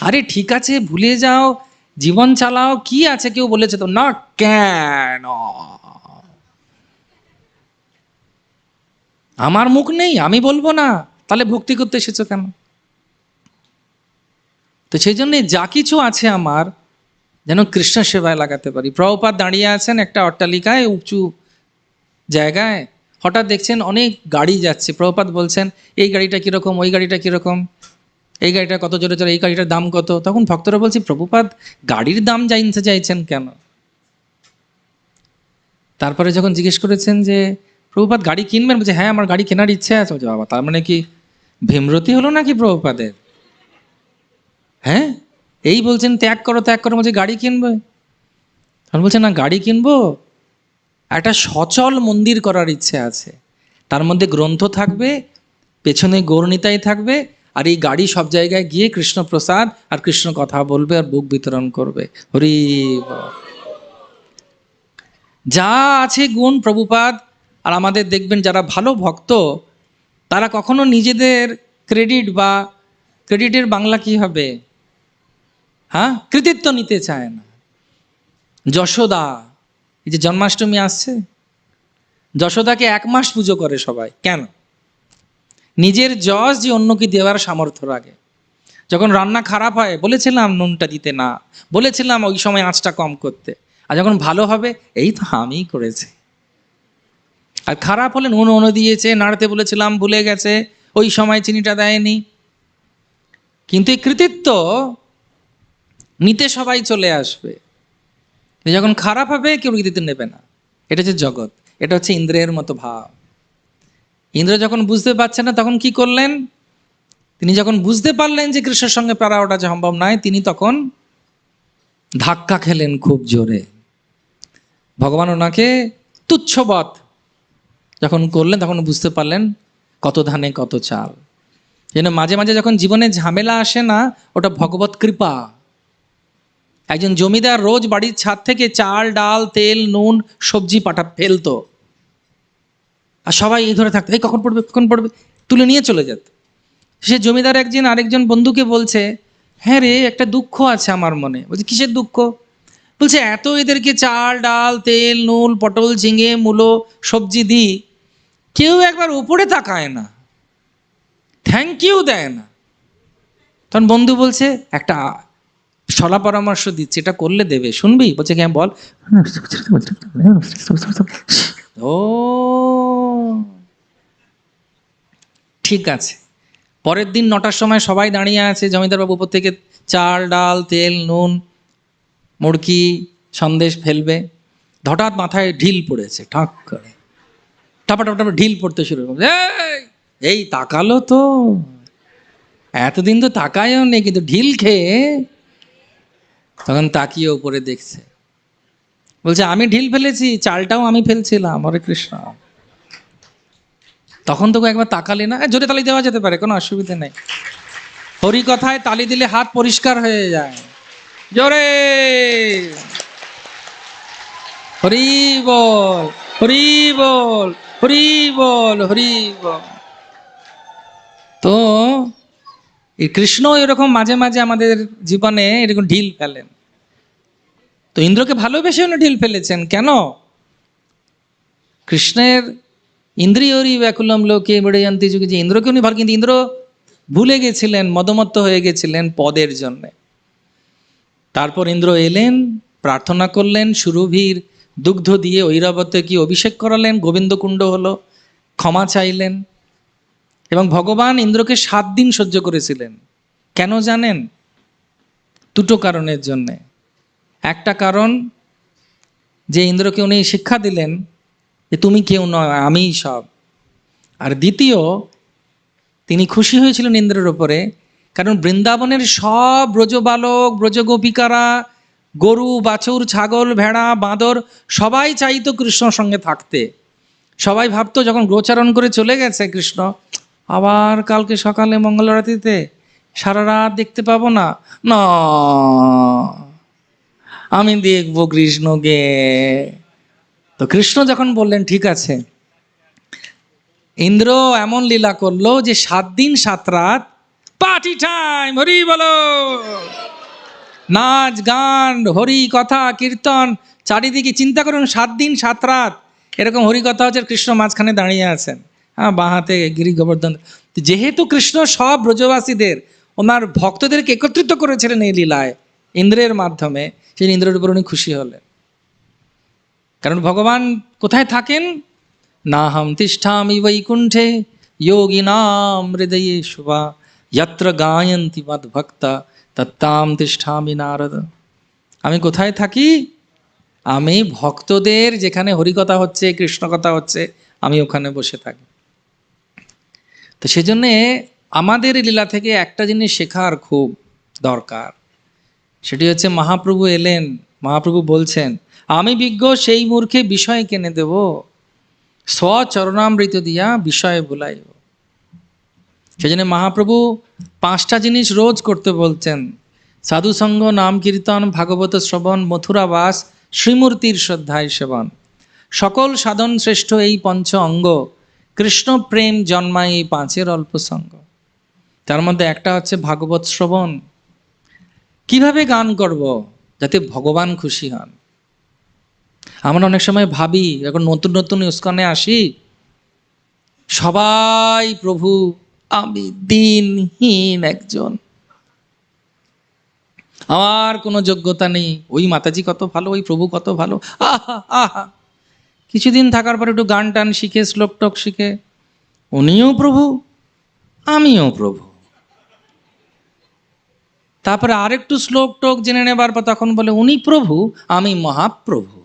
আরে ঠিক আছে, ভুলে যাও, জীবন চালাও, কি আছে, কেউ বলেছে তো না, কেন আমার মুখ নেই, আমি বলবো না, তাহলে ভক্তি করতে এসেছো কেন? তো সেই জন্যে যা কিছু আছে আমার যেন কৃষ্ণ সেবায় লাগাতে পারি। প্রভুপাদ দাঁড়িয়ে আছেন একটা অট্টালিকায়, উঁচু জায়গায়, হঠাৎ দেখছেন অনেক গাড়ি যাচ্ছে। প্রভুপাদ বলছেন এই গাড়িটা কীরকম, ওই গাড়িটা কীরকম, এই গাড়িটা কত জোরে চলে, এই গাড়িটার দাম কত। তখন ভক্তরা বলছি, প্রভুপাদ গাড়ির দাম জানতে চাইছেন কেন? তারপরে যখন জিজ্ঞেস করেছেন যে প্রভুপাদ গাড়ি কিনবেন, বলছে হ্যাঁ আমার গাড়ি কেনার ইচ্ছে আছে। বলছে বাবা, তার মানে কি ভীমরতি হলো নাকি প্রভুপাদের? হ্যাঁ, এই বলছেন ত্যাগ করো ত্যাগ করো, বলছে গাড়ি কিনবে। তখন বলছে না, গাড়ি কিনবো, একটা সচল মন্দির করার ইচ্ছে আছে, তার মধ্যে গ্রন্থ থাকবে, পেছনে গৌরনিতাই থাকবে, আর এই গাড়ি সব জায়গায় গিয়ে কৃষ্ণ প্রসাদ আর কৃষ্ণ কথা বলবে আর বুক বিতরণ করবে। হরি বল। যা আছে গুণ প্রভুপাদ আর আমাদের দেখবেন যারা ভালো ভক্ত, তারা কখনো নিজেদের ক্রেডিট বা ক্রেডিটের বাংলা কি হবে, হ্যাঁ, কৃতিত্ব নিতে চায় না। যশোদা, এই যে জন্মাষ্টমী আসছে, যশোদাকে 1 মাস পুজো করে সবাই। কেন? নিজের যশ যে অন্যকে দেওয়ার সামর্থ্য রাখে। যখন রান্না খারাপ হয় বলেছিলাম নুনটা দিতে না, বলেছিলাম ওই সময় আঁচটা কম করতে, আর যখন ভালো হবে এই তো আমিই করেছি। আর খারাপ হলে নুন দিয়েছে, নাড়তে বলেছিলাম ভুলে গেছে, ওই সময় চিনিটা দেয়নি। কিন্তু এই কৃতিত্ব নিতে সবাই চলে আসবে, যখন খারাপ হবে কেউ কৃতিত্ব নেবে না। এটা হচ্ছে জগৎ, এটা হচ্ছে ইন্দ্রের মতো ভাব। ইন্দ্র যখন বুঝতে পারছে না তখন কি করলেন? তিনি যখন বুঝতে পারলেন যে কৃষ্ণের সঙ্গে পারা ওটা সম্ভব নয়, তিনি তখন ধাক্কা খেলেন খুব জোরে। ভগবান ওনাকে তুচ্ছবৎ যখন করলেন তখন বুঝতে পারলেন কত ধানে কত চাল। যেন মাঝে মাঝে যখন জীবনে ঝামেলা আসে না, ওটা ভগবত কৃপা। একজন জমিদার রোজ বাড়ির ছাদ থেকে চাল ডাল তেল নুন সবজি ফেলতো, আর সবাই এই ধরে থাকতো, এই কখন পড়বে কখন পড়বে, তুলে নিয়ে চলে যেত। সে জমিদার একদিন আরেকজন বন্ধুকে বলছে, হ্যাঁ রে একটা দুঃখ আছে আমার মনে। বলছে কিসের দুঃখ? বলছে এত এদেরকে চাল ডাল তেল নুন পটল ঝিঙে মূলো সবজি দিই, কেউ একবার উপরে তাকায় না, থ্যাংক ইউ দেয় না। তখন বন্ধু বলছে একটা সলা পরামর্শ দিচ্ছে, এটা করলে দেবে, শুনবি? বলছে কি? বল। ও ঠিক আছে। পরের দিন 9টার সময় সবাই দাঁড়িয়ে আছে, জমিদার বাবু উপর থেকে চাল ডাল তেল নুন মুড়কি সন্দেশ ফেলবে। হঠাৎ মাথায় ঢিল পড়েছে, ঠাক করে টাপা টাপা টাপা ঢিল পড়তে শুরু করবে। এই তাকালো তো, এতদিন তো তাকায়ও নেই, কিন্তু ঢিল খেয়ে তখন তাকিয়ে উপরে দেখছে, বলছে আমি ঢিল ফেলেছি, চালটাও আমি ফেলছিলাম। হরে কৃষ্ণ। তখন তোকে একবার তাকালি না? জোরে তালি দেওয়া যেতে পারে, কোনো অসুবিধা নেই। হরি কথায় তালি দিলে হাত পরিষ্কার হয়ে যায়। জোরে হরি বল, হরি বল, হরি বল, হরি বল। তো এই কৃষ্ণ এরকম মাঝে মাঝে আমাদের জীবনে এরকম ঢিল ফেলেন। তো ইন্দ্রকে ভালোবেসে উনি ঢিল ফেলেছেন কেন? কৃষ্ণের ইন্দ্রিয়রি ব্যাকুলম লোকে বেড়েয়ন্তি যুগে, যে ইন্দ্রকে উনি ভালো, কিন্তু ইন্দ্র ভুলে গেছিলেন, মদমত্ত হয়ে গেছিলেন পদের জন্যে। তারপর ইন্দ্র এলেন, প্রার্থনা করলেন, সুরভির দুগ্ধ দিয়ে ঐরাবতে কি অভিষেক করালেন, গোবিন্দকুণ্ড হলো, ক্ষমা চাইলেন। এবং ভগবান ইন্দ্রকে 7 দিন সহ্য করেছিলেন। কেন জানেন? দুটো কারণের জন্যে। একটা কারণ, যে ইন্দ্রকে উনি শিক্ষা দিলেন যে তুমি কেউ নয়, আমিই সব। আর দ্বিতীয়, তিনি খুশি হয়েছিলেন ইন্দ্রের ওপরে, কারণ বৃন্দাবনের সব ব্রজবালক ব্রজগোপিকারা, গরু বাছুর ছাগল ভেড়া বাঁদর সবাই চাইতো কৃষ্ণর সঙ্গে থাকতে। সবাই ভাবতো যখন গোচারণ করে চলে গেছে কৃষ্ণ, আবার কালকে সকালে মঙ্গলারতিতে সারা রাত দেখতে পাবো না, না আমি দেখবো কৃষ্ণকে। তো কৃষ্ণ যখন বললেন ঠিক আছে, ইন্দ্র এমন লীলা করলো যে 7 দিন 7 রাত পার্টি টাইম, হরি বলো, নাচ গান হরি কথা কীর্তন চারিদিকে। চিন্তা করুন 7 দিন 7 রাত এরকম হরি কথা হচ্ছে, কৃষ্ণ মাঝখানে দাঁড়িয়ে আছেন, হ্যাঁ, বাঁ হাতে গিরি গোবর্ধন। যেহেতু কৃষ্ণ সব ব্রজবাসীদের, ওনার ভক্তদেরকে একত্রিত করেছিলেন এই লীলায় ইন্দ্রের মাধ্যমে, সেই ইন্দ্রের উপর উনি খুশি হলেন। কারণ ভগবান কোথায় থাকেন? না হাম তিষ্ঠামি বৈকুণ্ঠে যোগিনাম হৃদয়ে শুভা যত্র গায়ন্তি মদ ভক্তা তত্তাম তিষ্ঠামি নারদ। আমি কোথায় থাকি? আমি ভক্তদের যেখানে হরিকথা হচ্ছে, কৃষ্ণ কথা হচ্ছে, আমি ওখানে বসে থাকি। তো সেজন্যে আমাদের লীলা থেকে একটা জিনিস শেখার খুব দরকার। সেটি হচ্ছে মহাপ্রভু এলেন, মহাপ্রভু বলছেন আমি বিজ্ঞ সেই মূর্খে বিষয় কেনে দেব, স্বচরণামৃত দিয়া বিষয় ভুলাইব। সেজন্য মহাপ্রভু 5টা জিনিস রোজ করতে বলছেন: সাধুসঙ্গ, নাম কীর্তন, ভাগবত শ্রবণ, মথুরাবাস, শ্রীমূর্তির শ্রদ্ধায় সেবন। সকল সাধন শ্রেষ্ঠ এই 5 অঙ্গ, কৃষ্ণ প্রেম জন্মায় এই 5-এর অল্প সঙ্গ। তার মধ্যে একটা হচ্ছে ভাগবত শ্রবণ। কিভাবে গান করব যাতে ভগবান খুশি হন? আমরা অনেক সময় ভাবি, এখন নতুন নতুন ইস্কনে আসি, সবাই প্রভু, আমি দিনহীন একজন, আমার কোনো যোগ্যতা নেই, ওই মাতাজি কত ভালো, ওই প্রভু কত ভালো, আহা আহা। কিছুদিন থাকার পর একটু গান টান শিখে, শ্লোক টক শিখে, উনিও প্রভু আমিও প্রভু। তারপরে আরেকটু শ্লোক টোক জেনে নেবার পর তখন বলে উনি প্রভু আমি মহাপ্রভু।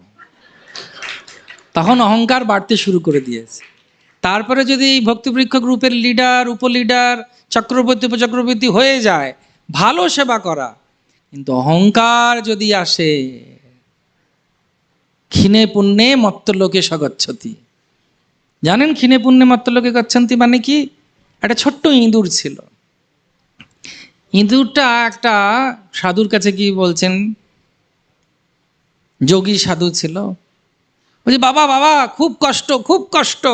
তখন অহংকার বাড়তে শুরু করে দিয়েছে। তারপরে যদি ভক্তিবৃক্ষ গ্রুপের লিডার, উপলিডার, চক্রবর্তী উপচক্রবর্তী হয়ে যায়, ভালো সেবা করা, কিন্তু অহংকার যদি আসে, ক্ষীণে পুণ্যে মত্তলোকে সগচ্ছতি। জানেন ক্ষীণে পুণ্যে মত্তলোকে গচ্ছন্তি মানে কি? একটা ছোট্ট ইঁদুর ছিল। ইঁদুরটা একটা সাধুর কাছে কি বলছেন, যোগী সাধু ছিল, বলছি বাবা বাবা খুব কষ্ট, খুব কষ্ট,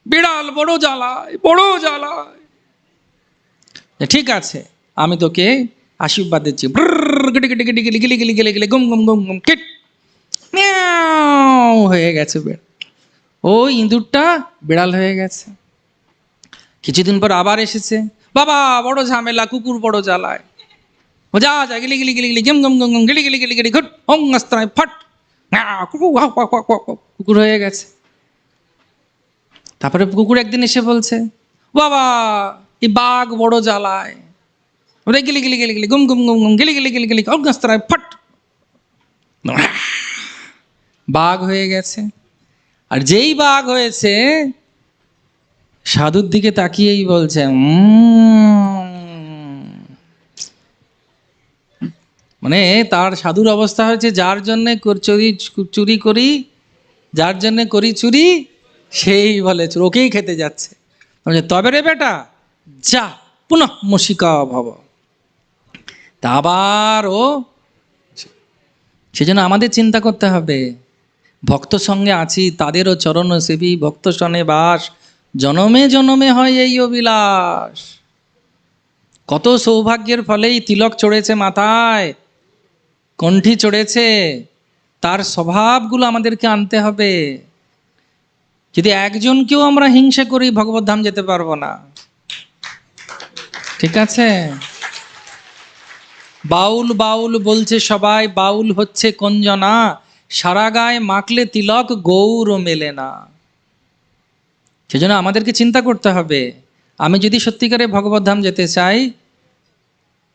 বিড়াল বড় জ্বালায়, বড় জ্বালায়। ঠিক আছে আমি তোকে আশীর্বাদ দিচ্ছি। গিলি গিলি গিলি গিলি গিলি গিলি গিলি গুম গুম গুম গুম কিট মিয়াও হয়ে গেছে বেড়। ওই ইঁদুরটা বিড়াল হয়ে গেছে। কিছুদিন পর আবার এসেছে, বাবা বড় ঝামেলা, কুকুর বড় জ্বালায়। ও যা যা গিলি গিলি গিলি গিলি গেম গম গম গম গিলি গিলি গিলি গিলি ঘট হং আস্তায় ফট, কুকুর হয়ে গেছে। তারপরে কুকুর একদিন এসে বলছে, বাবা এই বাঘ বড় জ্বালায়। ওরে গিলি গিলি গিলি গিলি গুম গুম গুম গুম গিলি গিলি গিলি গিলি হং আস্তায় ফট, বাঘ হয়ে গেছে। আর যেই বাঘ হয়েছে সাধুর দিকে তাকিয়েই বলছে মানে তার সাধুর অবস্থা হয়েছে, যার জন্যে চুরি করি, যার জন্যে করি চুরি, সেই বলে ওকেই খেতে যাচ্ছে। তবে রে বেটা যা পুনঃ মশিকা ভব। তা আবার ও, সেজন্য আমাদের চিন্তা করতে হবে, ভক্ত সঙ্গে আছি, তাদেরও চরণ সেবী, ভক্ত সনে বাস, জনমে জনমে হয় এই অবিলাস। কত সৌভাগ্যের ফলেই তিলক চড়েছে মাথায়, কণ্ঠি চড়েছে, তার স্বভাবগুলো আমাদেরকে আনতে হবে। যদি একজনকেও আমরা হিংসা করি, ভগবত ধাম যেতে পারবো না। ঠিক আছে? বাউল বাউল বলছে সবাই, বাউল হচ্ছে কঞ্জনা, সারা গায়ে মাখলে তিলক গৌর মেলে না। সেজন্য আমাদেরকে চিন্তা করতে হবে, আমি যদি সত্যিকারে ভগবত ধাম যেতে চাই,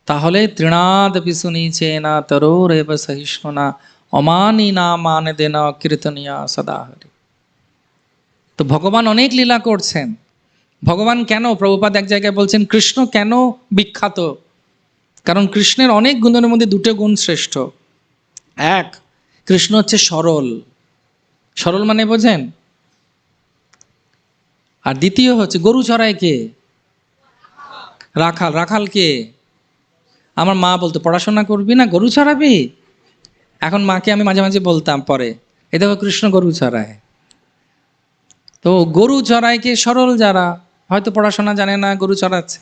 তাহলে তৃণাদ পিসুনি চেনা তরোর এব সহিষ্ণুনা অমানি না মান দেনা কীর্তনিয়া সদা হরি। তো ভগবান অনেক লীলা করছেন। ভগবান কেন, প্রভুপাদ এক জায়গায় বলছেন কৃষ্ণ কেন বিখ্যাত, কারণ কৃষ্ণের অনেক গুণের মধ্যে দুটো গুণ শ্রেষ্ঠ। এক, কৃষ্ণ হচ্ছে সরল, সরল মানে বোঝেন। আর দ্বিতীয় হচ্ছে গরু চড়ায় কে? রাখাল। রাখাল কে? আমার মা বলতো পড়াশোনা করবি না, গরু চড়াবি। এখন মাকে আমি মাঝে মাঝে বলতাম পরে, এ দেখো কৃষ্ণ গরু চড়ায়। তো গরু চড়ায় কে? সরল যারা, হয়তো পড়াশোনা জানে না, গরু চড়াচ্ছে।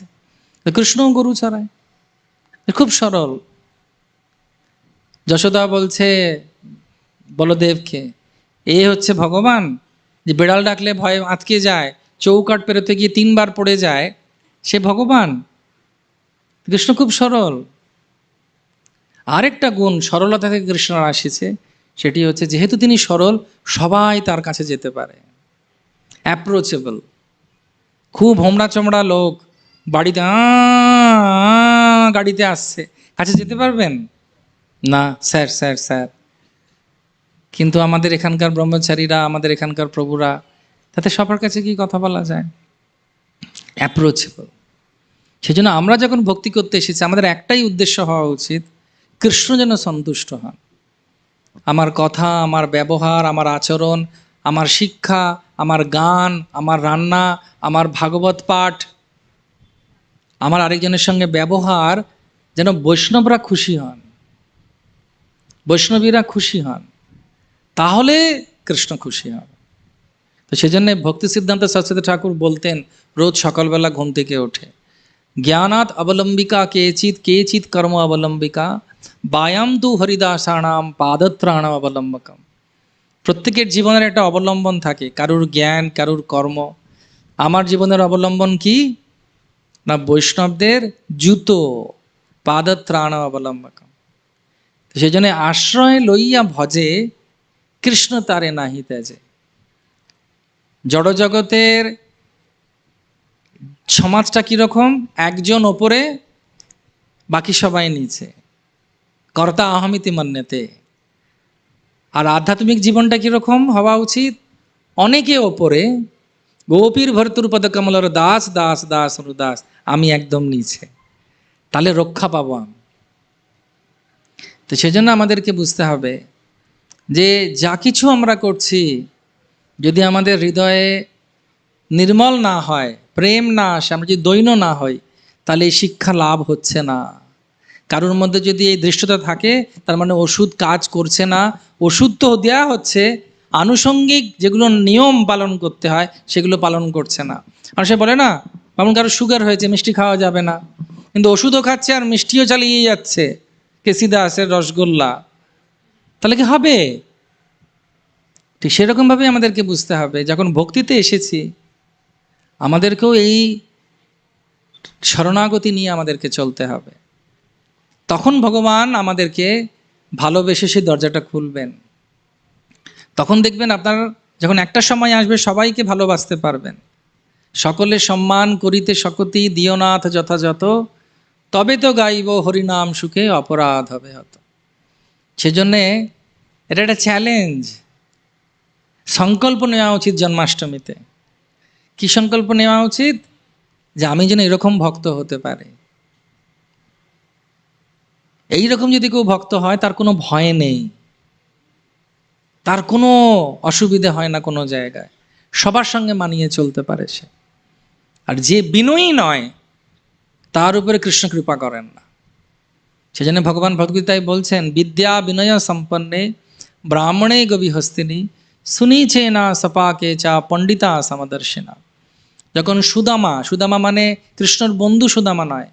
তো কৃষ্ণও গরু চড়ায়, খুব সরল। যশোদা বলছে বলদেবকে, এ হচ্ছে ভগবান, যে বিড়াল ডাকলে ভয়ে আটকে যায়, চৌকাট পেরোতে গিয়ে 3 বার পড়ে যায়, সে ভগবান। কৃষ্ণ খুব সরল। আরেকটা গুণ সরলতা থেকে কৃষ্ণর আসিছে, সেটি হচ্ছে যেহেতু তিনি সরল, সবাই তার কাছে যেতে পারে, অ্যাপ্রোচেবল। খুব হোমড়া চমড়া লোক বাড়িতে গাড়িতে আসছে, কাছে যেতে পারবেন না? Sir sir sir. কিন্তু আমাদের এখানকার ব্রহ্মচারীরা, আমাদের এখানকার প্রভুরা, তাতে সবার কাছে কি কথা বলা যায়? অ্যাপ্রোচেবল। সেজন্য আমরা যখন ভক্তি করতে এসেছি, আমাদের একটাই উদ্দেশ্য হওয়া উচিত, কৃষ্ণ যেন সন্তুষ্ট হন। আমার কথা, আমার ব্যবহার, আমার আচরণ, আমার শিক্ষা, আমার গান, আমার রান্না, আমার ভাগবত পাঠ, আমার আরেকজনের সঙ্গে ব্যবহার, যেন বৈষ্ণবরা খুশি হন, বৈষ্ণবীরা খুশি হন, তাহলে কৃষ্ণ খুশি হন। তো সেজন্য ভক্তি সিদ্ধান্ত সরস্বতী ঠাকুর বলতেন, রোজ সকালবেলা ঘুম থেকে ওঠে, জ্ঞানাৎ অবলম্বিকা কেচিৎ কেচিৎ কর্ম অবলম্বিকা, বায়াম তু হরিদাসানাম পাদত্রাণম অবলম্বকম। প্রত্যেকের জীবনের একটা অবলম্বন থাকে, কারুর জ্ঞান, কারুর কর্ম। আমার জীবনের অবলম্বন কি না? বৈষ্ণবদের জুতো, পাদত্রাণ অবলম্বকম। সেই জন্য আশ্রয় লইয়া ভজে, কৃষ্ণ তারে নাহি ত্যাজে। জড়জগতের সমাজটা কিরকম? একজন ওপরে, বাকি সবাই নিচে, কর্তা আহমিতি মন্যতে। আর আধ্যাত্মিক জীবনটা কিরকম হওয়া উচিত? অনেকে ওপরে, গোপীর ভর্তুর পদ কমলর দাস দাস দাস দাস, আমি একদম নিচে, তাহলে রক্ষা পাবো আমি। তো সেজন্য আমাদেরকে বুঝতে হবে যে যা কিছু আমরা করছি, যদি আমাদের হৃদয়ে নির্মল না হয়, প্রেম না আসে, আমরা যদি দৈন্য না হই, তাহলে এই শিক্ষা লাভ হচ্ছে না। কারোর মধ্যে যদি এই দৃষ্টতা থাকে, তার মানে ওষুধ কাজ করছে না। ওষুধ তো দেওয়া হচ্ছে, আনুষঙ্গিক যেগুলো নিয়ম পালন করতে হয় সেগুলো পালন করছে না। আর সে বলে না, যেমন কারো সুগার হয়েছে, মিষ্টি খাওয়া যাবে না, কিন্তু ওষুধও খাচ্ছে আর মিষ্টিও চালিয়ে যাচ্ছে, কেসিদাসের রসগোল্লা, তাহলে কি হবে? ঠিক সেরকমভাবেই আমাদেরকে বুঝতে হবে, যখন ভক্তিতে এসেছি আমাদেরকেও এই শরণাগতি নিয়ে আমাদেরকে চলতে হবে। তখন ভগবান আমাদেরকে ভালোবেসে সেই দরজাটা খুলবেন। তখন দেখবেন আপনার যখন একটা সময় আসবে সবাইকে ভালোবাসতে পারবেন। সকলে সম্মান করিতে শকতি দিয়নাথ যথাযথ, তবে তো গাইব হরিনাম সুখে অপরাধ হবে হত। সেজন্যে এটা একটা চ্যালেঞ্জ। সংকল্প নেওয়া উচিত জন্মাষ্টমীতে। কি সংকল্প নেওয়া উচিত? যে আমি যেন এরকম ভক্ত হতে পারে। এইরকম যদি কেউ ভক্ত হয় তার কোনো ভয় নেই, তার কোনো অসুবিধে হয় না কোনো জায়গায়, সবার সঙ্গে মানিয়ে চলতে পারে সে। আর যে বিনয়ী নয় তার উপরে কৃষ্ণ কৃপা করেন না। সেজন্য ভগবান ভগবদ্গীতায় বলছেন, বিদ্যা বিনয় সম্পন্নে ব্রাহ্মণে গবিহস্তিনী সুনীচে না সপাকে চা পণ্ডিতা সমদর্শিনা। যখন সুদামা, সুদামা মানে কৃষ্ণর বন্ধু সুদামা নয়,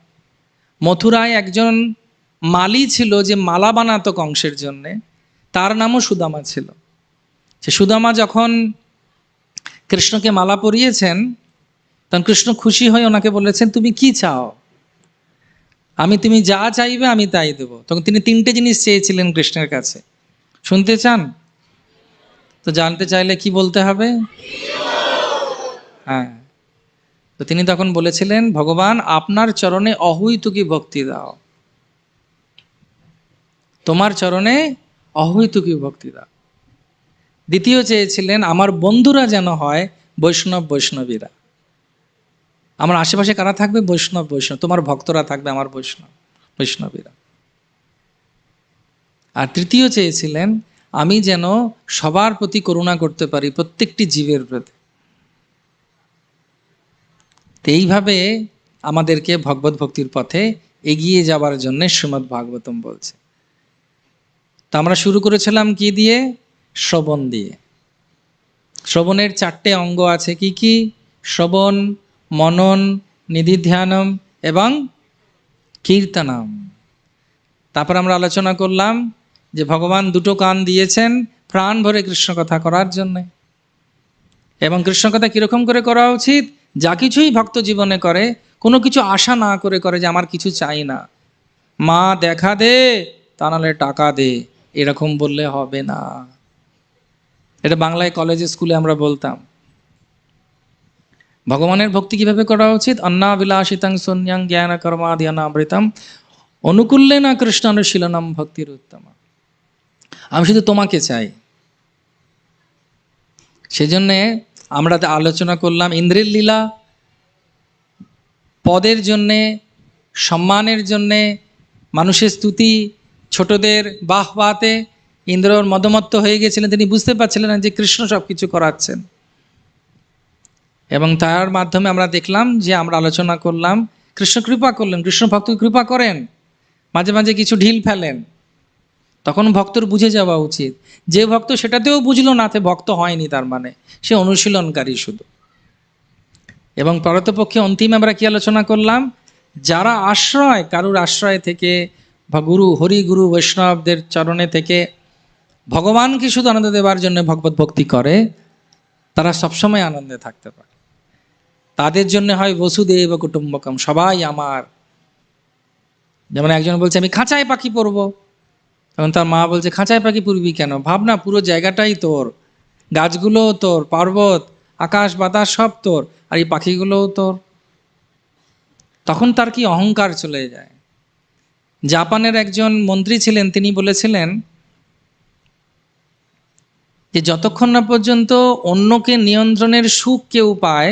মথুরায় একজন মালি ছিল যে মালা বানাতো কংসের জন্যে, তার নামও সুদামা ছিল। সে সুদামা যখন কৃষ্ণকে মালা পরিয়েছেন তখন কৃষ্ণ খুশি হয়ে ওনাকে বলেছেন, তুমি কি চাও? তুমি যা চাইবে আমি তাই দেব। তখন তিনি 3টে জিনিস চেয়েছিলেন কৃষ্ণের কাছে। শুনতে চান? তো জানতে চাইলে কি বলতে হবে? হ্যাঁ। তো তিনি তখন বলেছিলেন, ভগবান আপনার চরণে অহৈতুকী ভক্তি দাও, তোমার চরণে অহৈতুকী ভক্তি দাও। দ্বিতীয় চেয়েছিলেন, আমার বন্ধুরা যেন হয় বৈষ্ণব বৈষ্ণবীরা। আমার আশেপাশে কারা থাকবে? বৈষ্ণব বৈষ্ণব, তোমার ভক্তরা থাকবে আমার বৈষ্ণব বৈষ্ণবীরা। আর তৃতীয় চেয়েছিলেন, আমি যেন সবার প্রতি করুণা করতে পারি, প্রত্যেকটি জীবের প্রতি। তো এইভাবে আমাদেরকে ভগবত ভক্তির পথে এগিয়ে যাবার জন্য শ্রীমদ্ ভাগবতম বলছে। তা আমরা শুরু করেছিলাম কি দিয়ে? শ্রবণ দিয়ে। শ্রবণের 4টে অঙ্গ আছে। কি কি? শ্রবণ, মনন, নিধিধ্যানম এবং কীর্তনম। তারপর আমরা আলোচনা করলাম যে ভগবান 2টো কান দিয়েছেন প্রাণ ভরে কৃষ্ণ কথা করার জন্যে। এবং কৃষ্ণ কথা কীরকম করে করা উচিত? যা কিছুই ভক্ত জীবনে করে কোনো কিছু আশা না করে করে, যে আমার কিছু চাই না, মা দেখা দে তা নাহলে টাকা দে, এরকম বললে হবে না। এটা বাংলায় কলেজে স্কুলে আমরা বলতাম। ভগবানের ভক্তি কিভাবে করা উচিত? অন্নাবিলাসিতাং শূন্যাং জ্ঞান কর্মাদিয়ানামৃতম অনুকূল্যে না কৃষ্ণানুশীলনম ভক্তির উত্তম। আমি শুধু তোমাকে চাই। সেজন্যে আমরা আলোচনা করলাম ইন্দ্রের লীলা, পদের জন্যে, সম্মানের জন্যে, মানুষের স্তুতি, ছোটদের বাহবাতে ইন্দ্রর মদমত্ত হয়ে গেছিলেন। তিনি বুঝতে পারছিলেন না যে কৃষ্ণ সব কিছু করাচ্ছেন। এবং তার মাধ্যমে আমরা দেখলাম যে আমরা আলোচনা করলাম কৃষ্ণ কৃপা করলেন, কৃষ্ণ ভক্ত কৃপা করেন, মাঝে মাঝে কিছু ঢিল ফেলেন, তখন ভক্তর বুঝে যাওয়া উচিত। যে ভক্ত সেটাতেও বুঝলো না, তে ভক্ত হয়নি, তার মানে সে অনুশীলনকারী শুধু। এবং পরতপক্ষে অন্তিম আমরা কি আলোচনা করলাম? যারা আশ্রয়, কারুর আশ্রয় থেকে বা গুরু, হরি গুরু বৈষ্ণবদের চরণে থেকে ভগবানকে শুধু আনন্দ দেওয়ার জন্য ভগবত ভক্তি করে, তারা সবসময় আনন্দে থাকতে পারে। তাদের জন্য হয় বসুদেব কুটুম্বকম, সবাই আমার। যেমন একজন বলছে আমি খাঁচায় পাখি পরবো, তখন তার মা বলছে খাঁচায় পাখি পুরবি কেন? ভাবনা পুরো জায়গাটাই তোর, গাছগুলোও তোর, পর্বত আকাশ বাতাস সব তোর, আর এই পাখিগুলোও তোর। তখন তার কি অহংকার চলে যায়। জাপানের একজন মন্ত্রী ছিলেন, তিনি বলেছিলেন যে যতক্ষণ না পর্যন্ত অন্যকে নিয়ন্ত্রণের সুখ কেউ পায়,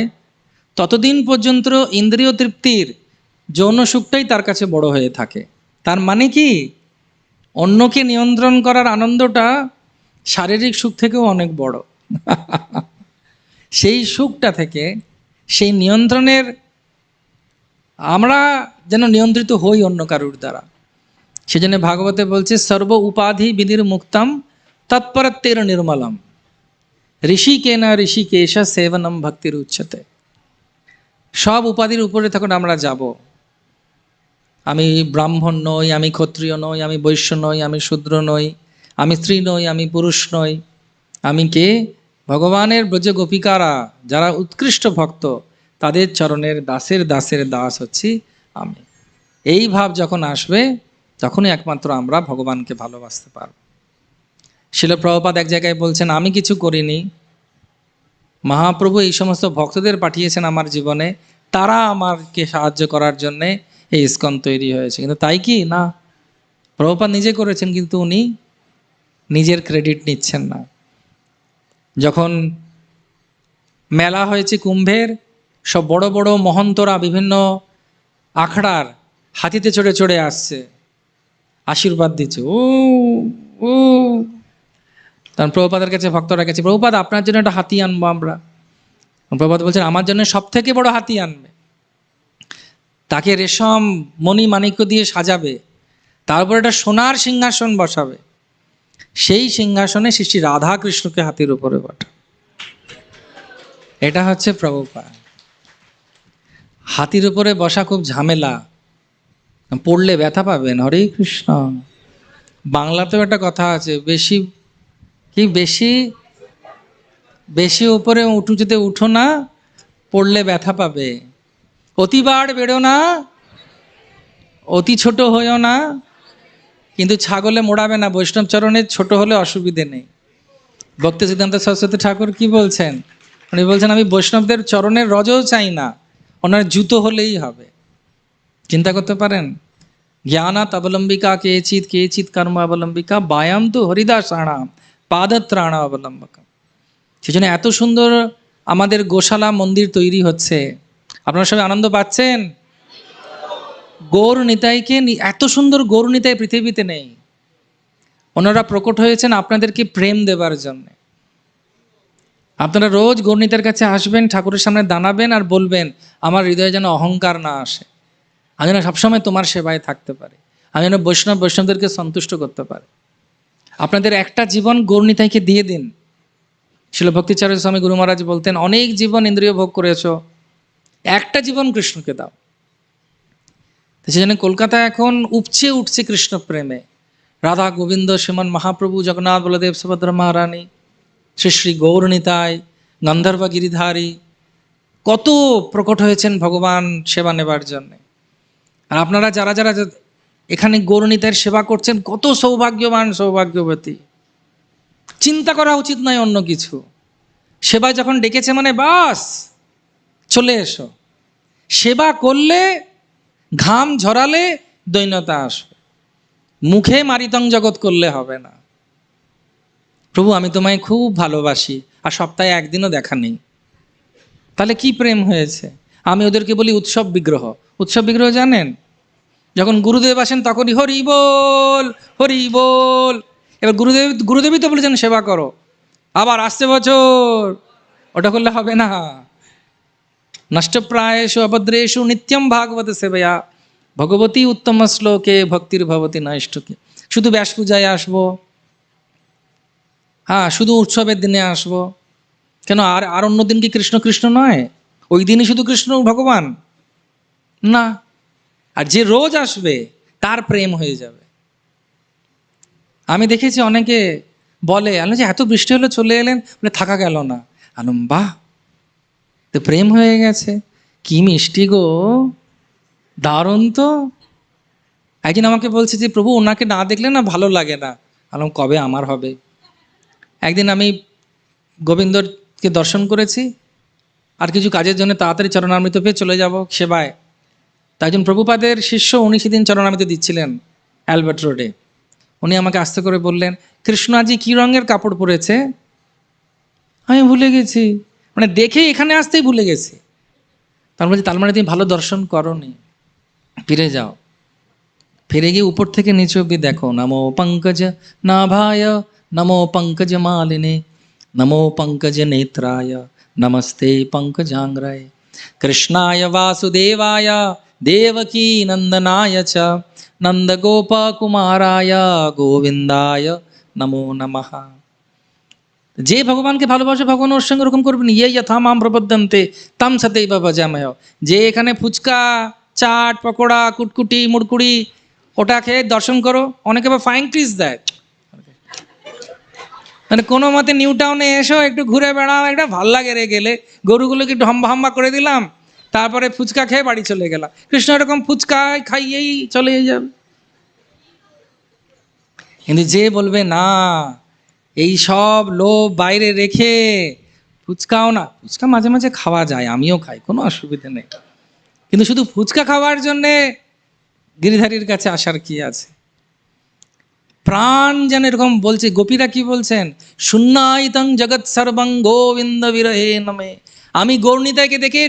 ততদিন পর্যন্ত ইন্দ্রিয় তৃপ্তির যৌন সুখটাই তার কাছে বড় হয়ে থাকে। তার মানে কি? অন্যকে নিয়ন্ত্রণ করার আনন্দটা শারীরিক সুখ থেকেও অনেক বড়। সেই সুখটা থেকে, সেই নিয়ন্ত্রণের, আমরা যেন নিয়ন্ত্রিত হই অন্য কারুর দ্বারা। সেজন্য ভাগবতে বলছে সর্ব উপাধি বিধির মুক্তম তৎপরত্বের নির্মলম ঋষিকেন ঋষিকেশ সেবনম ভক্তির উচ্চতে। সব উপাধির উপরে তখন আমরা যাব। আমি ব্রাহ্মণ নই, আমি ক্ষত্রিয় নই, আমি বৈশ্য নই, আমি শূদ্র নই, আমি স্ত্রী নই, আমি পুরুষ নই, আমি কে? ভগবানের ব্রজ গোপিকারা যারা উৎকৃষ্ট ভক্ত, তাদের চরণের দাসের দাসের দাস হচ্ছি আমি। এই ভাব যখন আসবে তখনই একমাত্র আমরা ভগবানকে ভালোবাসতে পারব। শিল প্রভুপাদ এক জায়গায় বলছেন, আমি কিছু করিনি, মহাপ্রভু এই সমস্ত ভক্তদের পাঠিয়েছেন আমার জীবনে, তারা আমাকে সাহায্য করার জন্যে এই ইস্কন তৈরি হয়েছে। কিন্তু তাই কি না, প্রভুপাদ নিজে করেছেন, কিন্তু উনি নিজের ক্রেডিট নিচ্ছেন না। যখন মেলা হয়েছে কুম্ভের, সব বড় বড় মহন্তরা বিভিন্ন আখড়ার হাতিতে চড়ে চড়ে আসছে, আশীর্বাদ দিচ্ছে, ও ও। তখন প্রভুপাদের কাছে ভক্তরা গেছে, প্রভুপাদ আপনার জন্য একটা হাতি আনবো আমরা। প্রভুপাদ বলছেন, আমার জন্য সব থেকে বড় হাতি আনবে, তাকে রেশম মণি মাণিক্য দিয়ে সাজাবে, তারপর একটা সোনার সিংহাসন বসাবে, সেই সিংহাসনে শ্রী রাধা কৃষ্ণকে হাতির উপরে বসা। এটা হচ্ছে প্রভুপাদ। হাতির উপরে বসা খুব ঝামেলা, পড়লে ব্যথা পাবেন। হরে কৃষ্ণ। বাংলাতেও একটা কথা আছে, বেশি কি বেশি বেশি উপরে উঁচুতে উঠো না, পড়লে ব্যথা পাবে। অতিবার বেড়ো না, অতি ছোট হইও না, কিন্তু ছাগলে মোড়াবে না। বৈষ্ণব চরণে ছোট হলে অসুবিধে নেই। ভক্তি সিদ্ধান্ত সরস্বতী ঠাকুর কি বলছেন? উনি বলছেন, আমি বৈষ্ণবদের চরণের রজও চাই না, ওনার জুতো হলেই হবে। চিন্তা করতে পারেন, জ্ঞানাত অবলম্বিকা কেচিৎ কর্ম অবলম্বিকা বায়াম তো হরিদাসানাম পাদত্রাণ অবলম্বকা। সেজন্য এত সুন্দর আমাদের গোশালা মন্দির তৈরি হচ্ছে। আপনারা সবাই আনন্দ পাচ্ছেন? গৌর নিতাইকে, এত সুন্দর গৌর নিতাই পৃথিবীতে নেই। ওনারা প্রকট হয়েছেন আপনাদেরকে প্রেম দেবার জন্য। আপনারা রোজ গৌর নিতাইয়ের কাছে আসবেন, ঠাকুরের সামনে দাঁড়াবেন আর বলবেন, আমার হৃদয়ে যেন অহংকার না আসে, আমি যেন সবসময় তোমার সেবায় থাকতে পারি, আমি যেন বৈষ্ণবদেরকে সন্তুষ্ট করতে পারি। আপনাদের একটা জীবন গৌর নিতাইকে দিয়ে দিন। শিল ভক্তিচার্য স্বামী গুরু মহারাজ বলতেন, অনেক জীবন ইন্দ্রিয় ভোগ করেছো, একটা জীবন কৃষ্ণকে দাও। সেজন্য কলকাতা এখন উপচে উঠছে কৃষ্ণ প্রেমে। রাধা গোবিন্দ শ্রীমান মহাপ্রভু জগন্নাথ বলদেব সুভদ্রা মহারানী, শ্রী শ্রী গৌর নিতাই, গন্ধর্ব গিরিধারী, কত প্রকট হয়েছেন ভগবান সেবা নেবার জন্যে। আর আপনারা যারা যারা এখানে গৌর নিতাইয়ের সেবা করছেন, কত সৌভাগ্যবান সৌভাগ্যবতী। চিন্তা করা উচিত নয় অন্য কিছু। সেবা যখন ডেকেছে মানে বাস চলে এসো। সেবা করলে, ঘাম ঝরালে দৈন্যতা আসবে, মুখে মারিতং জগৎ করলে হবে না। প্রভু আমি তোমায় খুব ভালোবাসি, আর সপ্তাহে একদিনও দেখা নেই, তাহলে কি প্রেম হয়েছে? আমি ওদেরকে বলি উৎসব বিগ্রহ। উৎসব বিগ্রহ জানেন? যখন গুরুদেব আসেন তখনই হরি বল হরি বল। এবার গুরুদেবই তো বলেছেন সেবা করো, আবার আসছে বছর ওটা করলে হবে না। নষ্টপ্রায়েষু অভদ্রেষু নিত্যম ভাগবত সেবয়া ভগবতী উত্তম শ্লোকে ভক্তির ভবতী নৈষ্ঠকে। শুধু ব্যাস পূজায় আসবো, হ্যাঁ শুধু উৎসবের দিনে আসবো কেন? আর অন্য দিন কি কৃষ্ণ কৃষ্ণ নয়? ওই দিনই শুধু কৃষ্ণ ভগবান না। আর যে রোজ আসবে তার প্রেম হয়ে যাবে। আমি দেখেছি অনেকে বলে, আমি যে এত বৃষ্টি হলো চলে এলেন, বলে থাকা গেল না। আনম বাহ, তো প্রেম হয়ে গেছে, কি মিষ্টি গো, দারুণ তো। একদিন আমাকে বলছে যে প্রভু ওনাকে না দেখলে না ভালো লাগে না। আলম কবে আমার হবে। একদিন আমি গোবিন্দকে দর্শন করেছি, আর কিছু কাজের জন্য তাড়াতাড়ি চরণামৃত পেয়ে চলে যাব সেবায়। তাই একজন প্রভুপাদের শিষ্য, উনি সেদিন চরণামৃত দিচ্ছিলেন অ্যালবার্ট রোডে। উনি আমাকে আস্তে করে বললেন, কৃষ্ণ আজি কী রঙের কাপড় পরেছে? আমি ভুলে গেছি, মানে দেখে এখানে আসতেই ভুলে গেছি। তার বলছি, তার মানে তুমি ভালো দর্শন করোনি, ফিরে যাও। ফিরে গিয়ে উপর থেকে নিচে অব্দি দেখো, নমো পঙ্কজ নাভায় নমো পঙ্কজ মালিনে নমো পঙ্কজ নেত্রায় নমস্তে পঙ্কজাঙ্গ্রায় কৃষ্ণায় বাসুদেবায় দেবকী নন্দনায় চ নন্দগোপকুমারায় গোবিন্দায় নমো নমঃ। যে ভগবানকে ভালোবাসে ভগবান ওর সঙ্গে ওরকম করবেন। ইয়ে যথা মাম প্রপদ্যন্তে তাম সতৈব ভজাময়। যে এখানে ফুচকা চাট পকোড়া কুটকুটি মুড়কুড়ি ওটা খেয়ে দর্শন করো, অনেকে আবার ফাইন ক্রিজ দেয়, মানে কোনো মতে নিউ টাউনে এসো, একটু ঘুরে বেড়াও, একটা ভাল লাগে রে গেলে, গরুগুলোকে একটু হাম্বা হাম্বা করে দিলাম, তারপরে ফুচকা খেয়ে বাড়ি চলে গেলাম। কৃষ্ণ এরকম ফুচকা খাইয়েই চলে যাবে। কিন্তু যে বলবে না, এই সব লোভ বাইরে রেখে, ফুচকাও না, ফুচকা মাঝে মাঝে খাওয়া যায়, আমিও খাই, কোনো অসুবিধা নেই, কিন্তু শুধু ফুচকা খাওয়ার জন্যে গিরিধারীর কাছে আসার কি আছে? প্রাণ যেন এরকম বলছে, গোপীরা কি বলছেন, শূন্যায়িতং জগৎ সর্বং গোবিন্দ বিরহে নমে। আমি গৌরনিতাইকে দেখে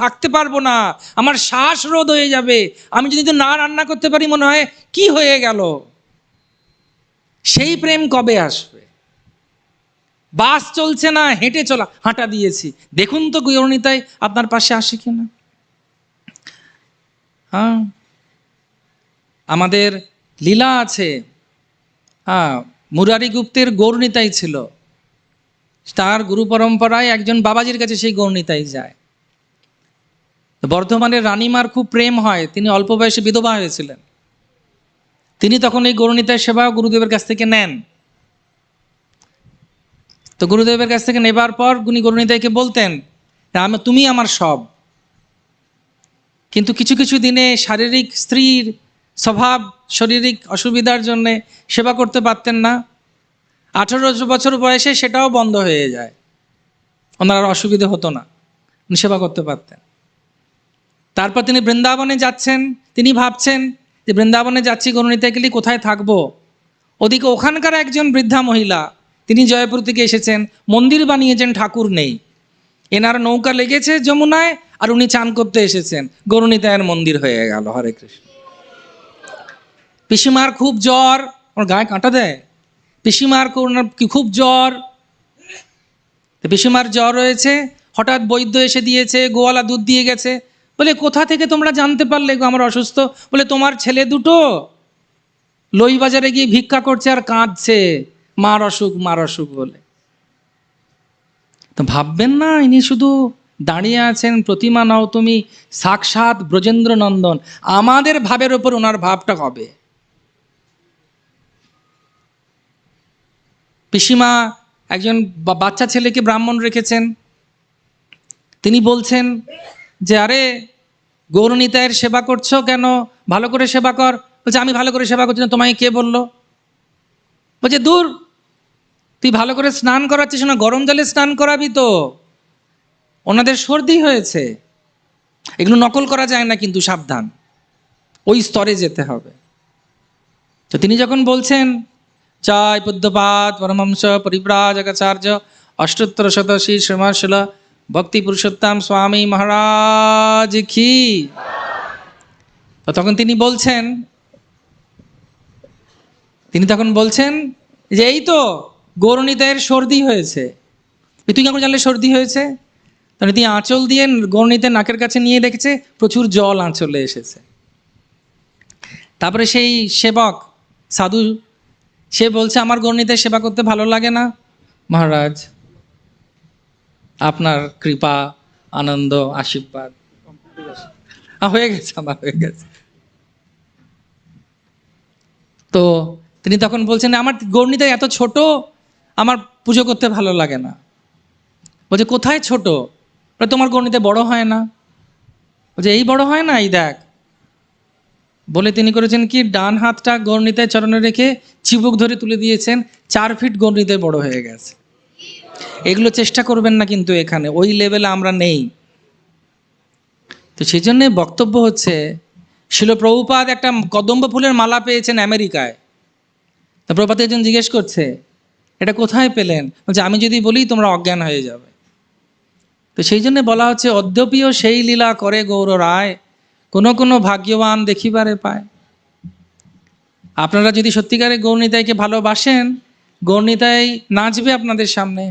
থাকতে পারবো না, আমার শ্বাস রোধ হয়ে যাবে, আমি যদি তো না রান্না করতে পারি মনে হয় কি হয়ে গেল। সেই প্রেম কবে আসবে? বাস চলছে না, হেঁটে চলা, হাঁটা দিয়েছি, দেখুন তো গৌরনিতাই আপনার পাশে আসে কিনা। হ্যাঁ, আমাদের লীলা আছে। হ্যাঁ, মুরারি গুপ্তের গৌরনিতাই ছিল, তার গুরু পরম্পরায় একজন বাবাজির কাছে সেই গৌরনিতাই যায়। বর্ধমানের রানীমার খুব প্রেম হয়, তিনি অল্প বয়সে বিধবা হয়েছিলেন। তিনি তখন এই গৌরনিতাই সেবা গুরুদেবের কাছ থেকে নেন। তো গুরুদেবের কাছ থেকে নেবার পর উনি গৌরনিতাইকে বলতেন, তুমি আমার সব। কিন্তু কিছু কিছু দিনে শারীরিক, স্ত্রীর স্বভাব, শারীরিক অসুবিধার জন্যে সেবা করতে পারতেন না। 18 বছর বয়সে সেটাও বন্ধ হয়ে যায়, ওনার আর অসুবিধে হতো না, উনি সেবা করতে পারতেন। তারপর তিনি বৃন্দাবনে যাচ্ছেন, তিনি ভাবছেন যে বৃন্দাবনে যাচ্ছি, গৌরনিতাই গেলে কোথায় থাকবো। ওদিকে ওখানকার একজন বৃদ্ধা মহিলা, তিনি জয়পুর থেকে এসেছেন, মন্দির বানিয়েছেন, ঠাকুর নেই, এনার নৌকা লেগেছে যমুনায়, আর উনি চান করতে এসেছেন, গৌরনিতায়ের মন্দির হয়ে গেল। হরে কৃষ্ণ। পিসিমার খুব জ্বর, ওর গায়ে কাঁটা দেয়, পিসিমার খুব জ্বর, পিসিমার জ্বর হয়েছে, হঠাৎ বৈদ্য এসে দিয়েছে, গোয়ালা দুধ দিয়ে গেছে। বলে কোথা থেকে তোমরা জানতে পারলে গো আমার অসুস্থ? বলে তোমার ছেলে দুটো লই বাজারে গিয়ে ভিক্ষা করছে আর কাঁদছে, মার অসুখ মার অসুখ বলে। তো ভাববেন না ইনি শুধু দাঁড়িয়ে আছেন, প্রতিমা নাও তুমি, সাক্ষাৎ ব্রজেন্দ্র নন্দন। আমাদের ভাবের ওপর ওনার ভাবটা হবে। পিসিমা একজন বাচ্চা ছেলেকে ব্রাহ্মণ রেখেছেন, তিনি বলছেন যে আরে গৌরনিতায়ের সেবা করছো কেন, ভালো করে সেবা কর। বলছে আমি ভালো করে সেবা করছি না, তোমায় কে বললো? বলছে দূর, তুই ভালো করে স্নান করাচ্ছিস না, গরম জলে স্নান করাবি তো, ওনাদের সর্দি হয়েছে। এগুলো নকল করা যায় না, কিন্তু সাবধান, ওই স্তরে যেতে হবে। তো তিনি যখন বলছেন জয় পদ্মপাদ পরমহংস পরিব্রাজকাচার্য অষ্টোত্তর শতশী শ্রীমাশিল ভক্তি পুরুষোত্তম স্বামী মহারাজ কি, তো তখন তিনি তখন বলছেন যে এই তো গৌরনিতায়ের সর্দি হয়েছে। তুই কেমন জানলে সর্দি হয়েছে? তাহলে তিনি আঁচল দিয়ে গৌরনিতায়ের নাকের কাছে নিয়ে দেখেছে প্রচুর জল আঁচলে এসেছে। তারপরে সেই সেবক সাধু, সে বলছে আমার গৌরনিতাই সেবা করতে ভালো লাগে না মহারাজ, আপনার কৃপা আনন্দ আশীর্বাদ হয়ে গেছে, আমার হয়ে গেছে। তো তিনি তখন বলছেন আমার গৌরনিতাই এত ছোট, আমার পুজো করতে ভালো লাগে না। বলছে কোথায় ছোট? তোমার গৌরনিতাই বড় হয় না? বলছে এই বড় হয় না, এই দেখ। বলে তিনি করেছেন কি, ডান হাতটা গৌরনিতাই চরণে রেখে চিবুক ধরে তুলে দিয়েছেন, 4 ফিট গৌরনিতাই বড় হয়ে গেছে। এগুলো চেষ্টা করবেন না, কিন্তু এখানে ওই লেভেলে আমরা নেই। তো সেই জন্যে বক্তব্য হচ্ছে, শিল প্রভুপাদ একটা কদম্ব ফুলের মালা পেয়েছেন আমেরিকায়। তো প্রভুপাদ একজন জিজ্ঞেস করছে এটা কোথায় পেলেন? বলছে আমি যদি বলি তোমরা অজ্ঞান হয়ে যাবে। তো সেই জন্য বলা হচ্ছে অদ্যপিও সেই লীলা করে গৌর রায়, কোনো কোনো ভাগ্যবান দেখিবারে পায়। আপনারা যদি সত্যিকারে গৌরনিতাইকে ভালোবাসেন, গৌরনিতাই নাচবে আপনাদের সামনে।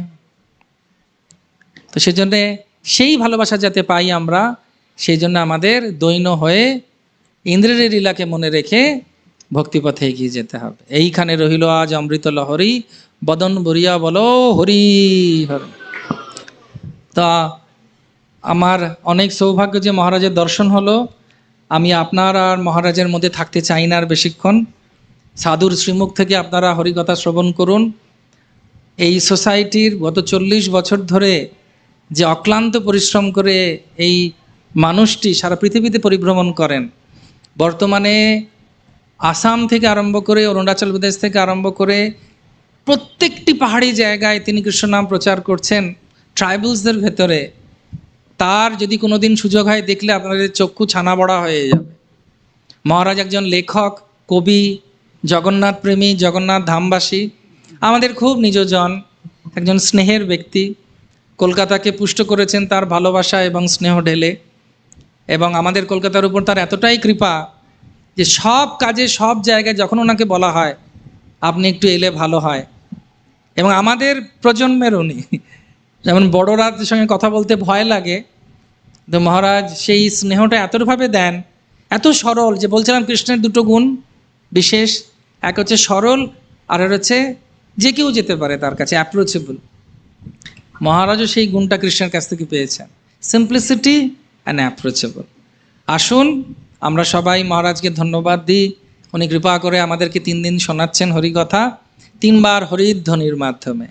তো সেজন্যে সেই ভালোবাসা যাতে পাই আমরা, সেই জন্য আমাদের দৈন্য হয়ে ইন্দ্রের লীলাকে মনে রেখে ভক্তিপথে এগিয়ে যেতে হবে। এইখানে রহিল আজ অমৃত লহরী, বদন বরিয়া বলো হরি হরি। তা আমার অনেক সৌভাগ্য যে মহারাজের দর্শন হলো। আমি আপনার আর মহারাজের মধ্যে থাকতে চাই না আর বেশিক্ষণ। সাধুর শ্রীমুখ থেকে আপনারা হরিকথা শ্রবণ করুন। এই সোসাইটির গত 40 বছর ধরে যে অক্লান্ত পরিশ্রম করে এই মানুষটি সারা পৃথিবীতে পরিভ্রমণ করেন। বর্তমানে আসাম থেকে আরম্ভ করে অরুণাচল প্রদেশ থেকে আরম্ভ করে প্রত্যেকটি পাহাড়ি জায়গায় তিনি কৃষ্ণ নাম প্রচার করছেন ট্রাইবালসদের ভেতরে। তার যদি কোনো দিন সুযোগ হয় দেখলে আপনাদের চক্ষু ছানা বড়া হয়ে যাবে। মহারাজ একজন লেখক, কবি, জগন্নাথ প্রেমী, জগন্নাথ ধামবাসী, আমাদের খুব নিজজন, একজন স্নেহের ব্যক্তি। কলকাতাকে পুষ্ট করেছেন তার ভালোবাসা এবং স্নেহ ঢেলে, এবং আমাদের কলকাতার উপর তার এতটাই কৃপা যে সব কাজে সব জায়গায় যখন ওনাকে বলা হয় আপনি একটু এলে ভালো হয়। এবং আমাদের প্রজন্মের উনি, যেমন বড়রা সঙ্গে কথা বলতে ভয় লাগে, তো মহারাজ সেই স্নেহটা এতভাবে দেন, এত সরল, যে বলছিলাম কৃষ্ণের দুটো গুণ বিশেষ, এক হচ্ছে সরল আর হচ্ছে যে কেউ যেতে পারে তার কাছে, অ্যাপ্রোচেবল। মহারাজও সেই গুণটা কৃষ্ণের কাছ থেকে পেয়েছেন, সিম্পলিসিটি অ্যান্ড অ্যাপ্রোচেবল। আসুন আমরা সবাই মহারাজকে ধন্যবাদ দিই, উনি কৃপা করে আমাদেরকে 3 দিন শোনাচ্ছেন হরিকথা, 3 বার হরিধ্বনির মাধ্যমে।